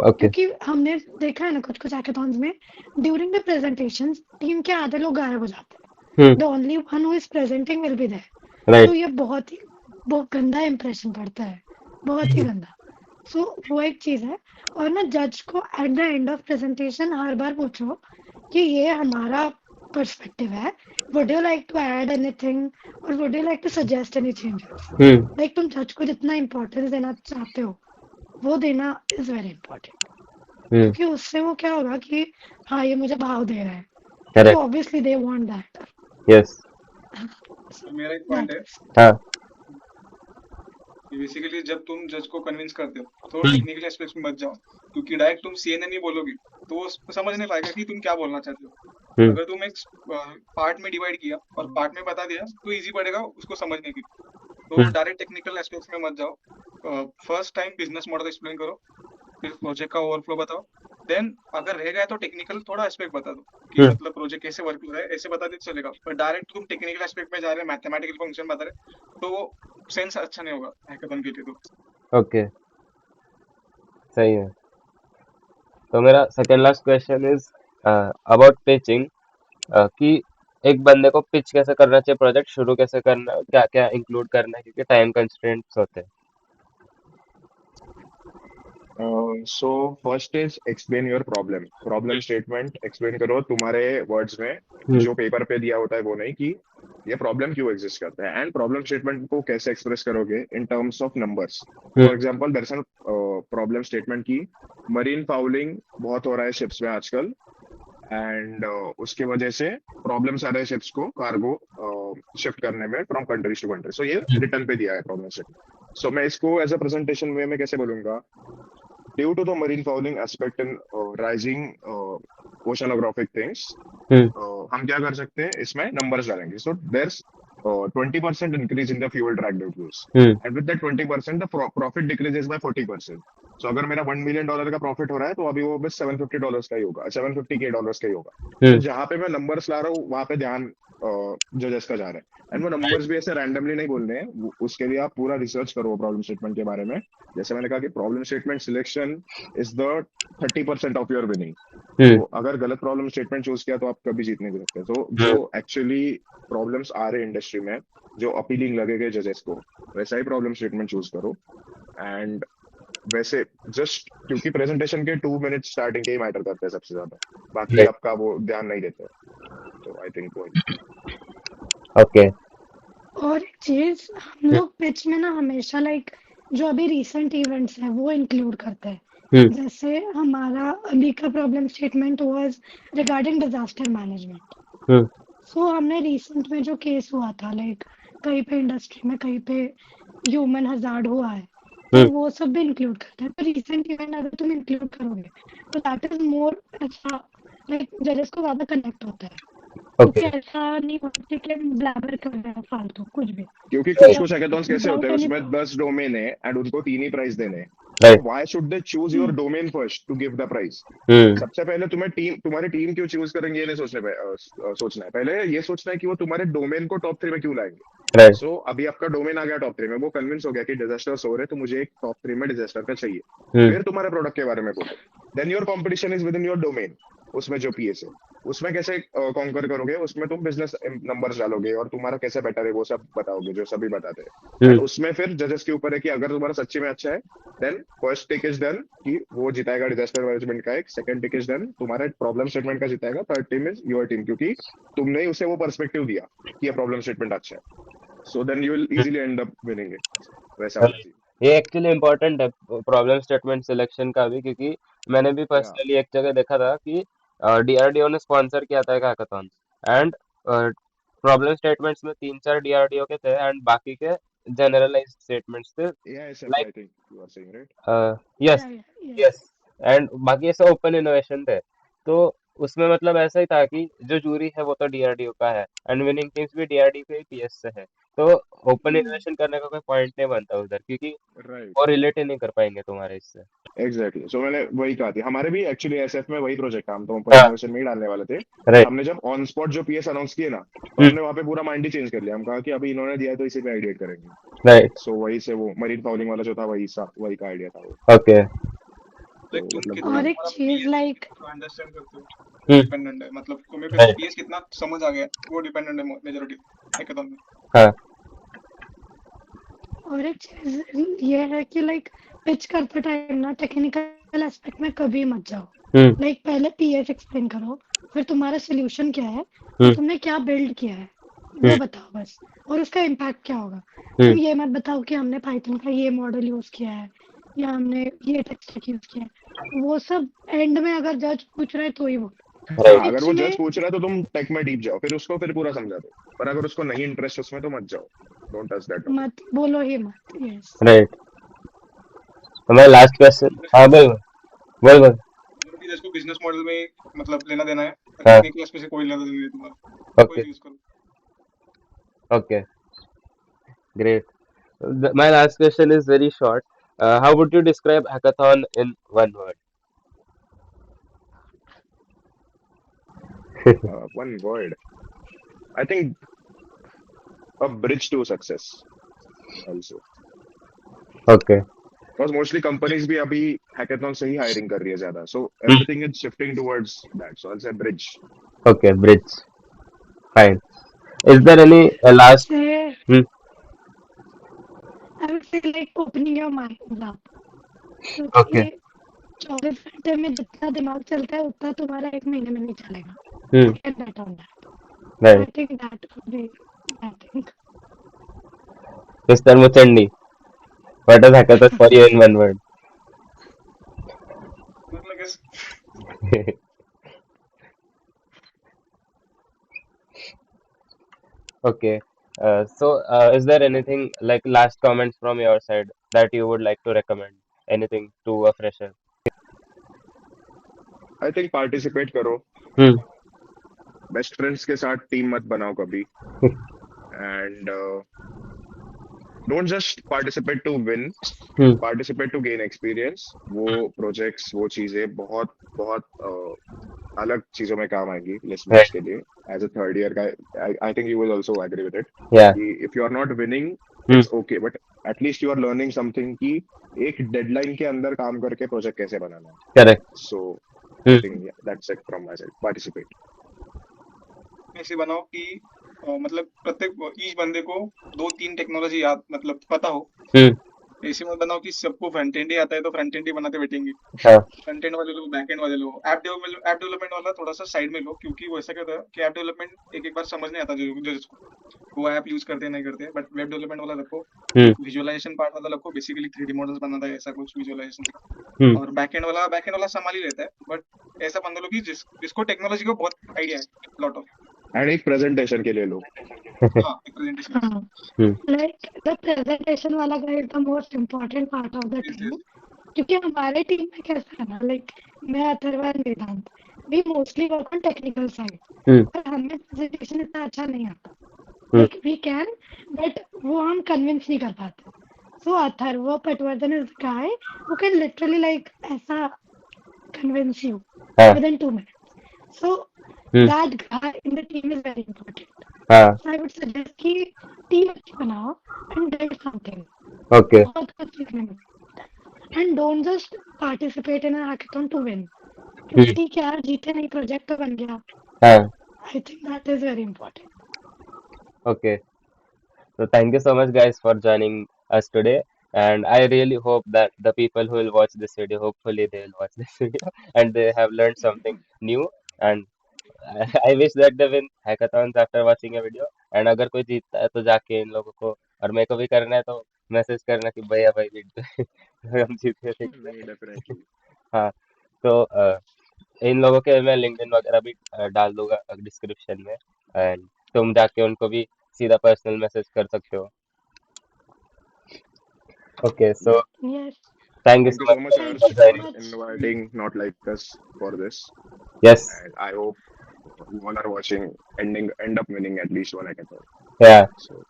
okay क्योंकि हमने देखा है ना कुछ कुछ हैकाथॉन्स में ड्यूरिंग द प्रेजेंटेशंस टीम के आधे लोग गायब हो जाते हैं। The only one who is presenting will be there. right तो ये बहुत गंदा इंप्रेशन पड़ता है, बहुत ही गंदा। सो वो एक चीज है। और ना जज को at the end of presentation हर बार पूछो कि ये हमारा पर्सपेक्टिव है, would you like to add anything और would you like to suggest any changes. Like तुम जज को जितना इंपॉर्टेंस देना चाहते हो वो देना इज वेरी इंपॉर्टेंट। क्योंकि उससे वो क्या होगा कि हाँ ये मुझे भाव दे रहा है, तो correct obviously they want that. yes मेरा एक पॉइंट है हाँ कि बेसिकली जब तुम जज को कन्विंस करते हो तो टेक्निकल एस्पेक्ट्स में मत जाओ, क्योंकि डायरेक्ट तुम सीएनए नहीं बोलोगे तो वो समझ नहीं पाएगा कि तुम क्या बोलना चाहते हो। अगर तुम एक पार्ट में डिवाइड किया और पार्ट में बता दिया तो इजी पड़ेगा उसको समझने की। तो डायरेक्ट टेक्निकल एस्पेक्ट्स में मत जाओ। First time business model explain करो, फिर प्रोजेक्ट का ओवरफ्लो बताओ, देन अगर रह गया तो टेक्निकल थोड़ा एस्पेक्ट बता दो कि मतलब प्रोजेक्ट कैसे वर्क हो रहा है, ऐसे बता दे तो चलेगा। पर डायरेक्ट तुम टेक्निकल एस्पेक्ट में जा रहे हैं, मैथमेटिकल फंक्शन बता रहे तो वो सेंस अच्छा नहीं होगा हैकाथन के लिए। तो okay सही है। तो मेरा second last question is about pitching कि एक बंदे को पिच कैसे करना चाहिए, प्रोजेक्ट शुरू कैसे करना है, क्या क्या इंक्लूड करना है, क्योंकि टाइम कंस्ट्रेंट्स होते हैं। So first is explain your problem statement explain करो तुम्हारे वर्ड्स में, जो पेपर पे दिया होता है वो नहीं, कि ये प्रॉब्लम क्यों एग्जिस्ट करता है। एंड प्रॉब्लम स्टेटमेंट को कैसे एक्सप्रेस करोगे in terms of numbers. For example there is a problem statement की मरीन फाउलिंग बहुत हो रहा है शिप्स में आजकल, एंड उसकी वजह से प्रॉब्लम्स आ रहे हैं शिप्स को कार्गो शिफ्ट करने में फ्रॉम कंट्रीज टू कंट्री। सो ये रिटर्न पे दिया है प्रॉब्लम स्टेटमेंट। सो मैं इसको एज अ प्रेजेंटेशन वे में कैसे बोलूंगा, due to the marine fouling aspect and rising oceanographic things, हम क्या कर सकते हैं इसमें नंबर्स डालेंगे। सो there's 20% increase in the fuel track duties, and with that 20% the profit decreases by 40%. सो अगर मेरा $1 million का प्रॉफिट हो रहा है तो अभी वो बस $750 का ही होगा, $750K का ही होगा। तो जहाँ पे मैं नंबर्स ला रहा हूँ वहां पे ध्यान जजेस का जा रहा है। एंड वो नंबर्स भी ऐसे रैंडमली नहीं बोलने हैं, उसके लिए आप पूरा रिसर्च करो प्रॉब्लम स्टेटमेंट के बारे में। जैसे मैंने कहा कि problem statement selection is the 30% of your winning. तो अगर गलत प्रॉब्लम स्टेटमेंट चूज किया तो आप कभी जीत नहीं सकते। तो जो एक्चुअली प्रॉब्लम्स आ रहे हैं इंडस्ट्री में जो अपीलिंग लगेगा जजेस को, वैसा ही प्रॉब्लम स्टेटमेंट चूज करो। एंड वैसे जस्ट क्योंकि प्रेजेंटेशन के 2 मिनट स्टार्टिंग के ही मैटर करते हैं सबसे ज्यादा, बाकी आपका वो ध्यान नहीं देते। तो आई थिंक वो ओके और एक चीज, हम लोग पिच में ना हमेशा लाइक जो अभी रिसेंट इवेंट्स है वो इंक्लूड करते हैं। जैसे हमारा अभी का problem statement was regarding disaster management. So हमने रिसेंट में जो केस हुआ था लाइक कहीं पे इंडस्ट्री में कहीं पे ह्यूमन हजार्ड हुआ है, तो वो सब भी इंक्लूड करते हैं। तो रिसेंट इवेंट अगर तुम इंक्लूड करोगे तो दैट इज मोर अच्छा, लाइक जजेस को ज्यादा कनेक्ट होता है। क्योंकि ऐसा नहीं होता कि हम ब्लैबर कर रहे हैं फालतू कुछ भी। क्योंकि कुछ हैकाथॉन्स कैसे होते हैं उसमें 10 डोमेन है एंड उनको 3 ही प्राइस देने हैं। तो why should they choose your domain first to give the price. सबसे पहले तुम्हारी टीम क्यों चूज करेंगे ये नहीं सोचना है, पहले ये सोचना है कि वो तुम्हारे डोमेन को टॉप 3 में क्यों लाएंगे। सो अभी आपका डोमेन आ गया टॉप 3 में, वो कन्विंस हो गया कि डिजास्टर्स हो रहे तो मुझे एक टॉप 3 में डिजास्टर का चाहिए। फिर तुम्हारे प्रोडक्ट के बारे में बोलो, then your competition is within your domain. उसमें जो पीएस है उसमें कैसे कॉन्कर करोगे, उसमें तुम बिजनेस नंबर्स डालोगे और तुम्हारा कैसे बेटर है वो सब बताओगे जो सभी बताते हैं। एंड उसमें फिर जजेस के ऊपर है कि अगर तुम्हारा सच्ची में अच्छा है then first tick is done कि वो जिताएगा डिजास्टर मैनेजमेंट का, एक सेकंड टिक इज डन तुम्हारा प्रॉब्लम स्टेटमेंट का जिताएगा, third team is your team, क्योंकि तुमने उसे वो पर्सपेक्टिव दिया कि ये प्रॉब्लम स्टेटमेंट अच्छा है। So then you will easily end up winning it. वैसा वाला चीज ये एक्चुअली इम्पोर्टेंट है प्रॉब्लम स्टेटमेंट सिलेक्शन का भी, क्योंकि मैंने भी पर्सनली एक जगह देखा था कि डीआरडीओ ने स्पॉन्सर किया था एक हैकाथॉन, एंड प्रॉब्लम स्टेटमेंट्स में 3-4 डीआरडीओ के थे एंड बाकी के जनरलाइज्ड स्टेटमेंट्स थे, AISF, like I think you are saying, right? Yes Yeah, yeah, yes. Yes, and बाकी ऐसे ओपन इनोवेशन थे। तो उसमें मतलब ऐसा ही था कि जो जूरी है वो तो डीआरडीओ का है एंड विनिंग टीम्स भी डीआरडीओ के पीएस से है, तो ओपन Hmm. इनोवेशन करने का कोई पॉइंट नहीं बनता उधर, क्योंकि Right. वो रिलेट ही नहीं कर पाएंगे तुम्हारे इससे। एग्जैक्टली, सो मैंने वही कहा थी, हमारे भी एक्चुअली एसएफ में वही प्रोजेक्ट था, हम तो ओपन हाँ, इनोवेशन में ही डालने वाले थे, बट राइट। हमने जब ऑन स्पॉट जो पीएस अनाउंस किए ना, तो हमने वहाँ पे पूरा माइंड ही चेंज कर लिया। हम कहा कि अभी इन्होंने दिया है तो इसी पे आइडिएट करेंगे। राइट। सो वही से वो मरीन फाउलिंग वाला जो था, वही का आइडिया था वो। ओके। लाइक तो तुम मतलब कितना और एक तुम्हारा चीज पीएस लाइक अंडरस्टैंड करते हो वो हम्म। डिपेंडेंट है, मतलब तुम्हें राइट। पीएस कितना समझ आ गया वो डिपेंडेंट है मेजॉरिटी हैकाथॉन में। हाँ। और एक चीज ये है कि लाइक पिच करते टाइम ना टेक्निकल एस्पेक्ट में कभी मत जाओ। हम्म। लाइक पहले पीएस एक्सप्लेन करो, फिर तुम्हारा सोल्यूशन क्या है और हम्म। तुमने क्या बिल्ड किया है वो हम्म। बताओ बस, और उसका इम्पैक्ट क्या होगा। हम्म। तुम ये मत बताओ कि हमने पाइथन का ये मॉडल यूज किया है या हमने ये टेक्स्ट यूज किया है, वो सब एंड में अगर जज पूछ रहा है तो ही वो हाँ, राइट। अगर पिच वो जज में। पूछ रहा है तो तुम टेक में डीप जाओ, फिर उसको फिर पूरा समझा दो, पर अगर उसको नहीं इंटरेस्ट उसमें तो मत जाओ, डोंट टच दैट टॉपिक। मत बोलो ही मत। यस। राइट। हमारा लास्ट क्वेश्चन, हाँ बोल बोल बोल। मेजॉरिटी जिसको बिजनेस मॉडल में मतलब लेना देना है, हाँ। टेक्निकल उसमें से कोई लेना देना नहीं है तुम्हारा, कोई ओके। भी यूज करो। Okay, great. My last question is very short. How would you describe hackathon in one word? One word, I think a bridge to success also, Okay. because mostly companies भी अभी hackathon से ही hiring कर रही है ज्यादा, so Hmm. everything is shifting towards that, so I'll say bridge. Okay, bridge. Fine. Is there any I would last? say Hmm. I would say like opening your mind up, Okay. क्योंकि 24 घंटे में जितना दिमाग चलता है उतना तुम्हारा एक महीने में नहीं चलेगा। Hmm. I can bet on that. Right. I think that would be, I think. Mr. Muchandi, what is hackathon for you in one word? मतलब इस Okay. Is there anything like last comments from your side that you would like to recommend? Anything to a fresher? I think participate करो, Hmm. Best friends के साथ team मत बनाओ कभी, and don't just participate to win, Hmm. Participate to gain experience. वो projects, वो चीजें बहुत बहुत अलग चीजों में काम आएंगी Right. लिसनर्स के लिए। एज अ थर्ड ईयर का, I think you will also agree with it, Yeah. कि if you are not winning Hmm. It's okay, but at least you are learning something, कि एक डेडलाइन के अंदर काम करके प्रोजेक्ट कैसे बनाना है। Correct. So I Hmm. Think that's it from my side, participate. ऐसे बनाओ कि मतलब प्रत्येक ईच बंदे को 2-3 टेक्नोलॉजी याद मतलब पता हो। Hmm. ऐसे मत बनाओ कि सबको फ्रंट एंड ही आता है तो फ्रंट एंड ही बनाते बैठेंगे। हाँ. फ्रंट एंड वाले लो, बैक एंड वाले लो, ऐप डेवलपमेंट वाला थोड़ा सा साइड में लो, क्योंकि वो ऐसा क्या होता है कि ऐप डेवलपमेंट एक एक बार समझ नहीं आता जो जिसको वो ऐप यूज करते हैं नहीं करते हैं, बट वेब डेवलपमेंट वाला रखो, Hmm. विजुअलाइजेशन पार्ट वाला रखो, बेसिकली 3D मॉडल्स बनाता है ऐसा कुछ विजुअलाइजेशन का, Hmm. और बैक एंड वाला संभाल ही लेता है। बट ऐसा बंदा लो कि जिसको टेक्नोलॉजी का बहुत आइडिया है, लॉट ऑफ। एंड एक प्रेजेंटेशन के लिए लो। हाँ, एक प्रेजेंटेशन। हाँ, Hmm. like the presentation वाला guy is the most important part of the team. क्योंकि हमारे टीम में कैसा है ना, लाइक मैं Atharva and Vedanta, we mostly work on technical side, Hmm. पर हमें presentation इतना अच्छा नहीं आता। Hmm. Like we can, but वो हम convince नहीं कर पाते। So Atharva Patwardhan is the guy who can literally like ऐसा convince you हाँ. within 2 minutes. So Hmm. that guy in the team is very important. हाँ. So I would suggest कि team अच्छी बनाओ and build something. Okay. बहुत कुछ सीखने मिलता है। And don't just participate in a hackathon to win. क्योंकि Hmm. ठीक है यार, जीते नहीं, प्रोजेक्ट तो बन गया। हाँ. I think that is very important. Okay. So thank you so much, guys, for joining us today. And I really hope that the people who will watch this video, hopefully they will watch this video and they have learned something new. And I wish that they win hackathons after watching a video. And अगर कोई जीतता है तो जाके इन लोगों को, और मेरे को भी करना है, तो मैसेज करना कि भैया भाई जीत गए हम जीत गए, ठीक है। डेफिनेटली। हाँ। तो इन लोगों के मैं लिंक्डइन वगैरह भी डाल दूंगा डिस्क्रिप्शन में, एंड तुम जाके उनको भी सीधा पर्सनल मैसेज कर सकते हो. Okay, so Yes. Thank you Thank you so so much much, Thank Harsh, you so for much. inviting not like us for this. Yes. And I hope you all are watching end up winning at least one hackathon. या So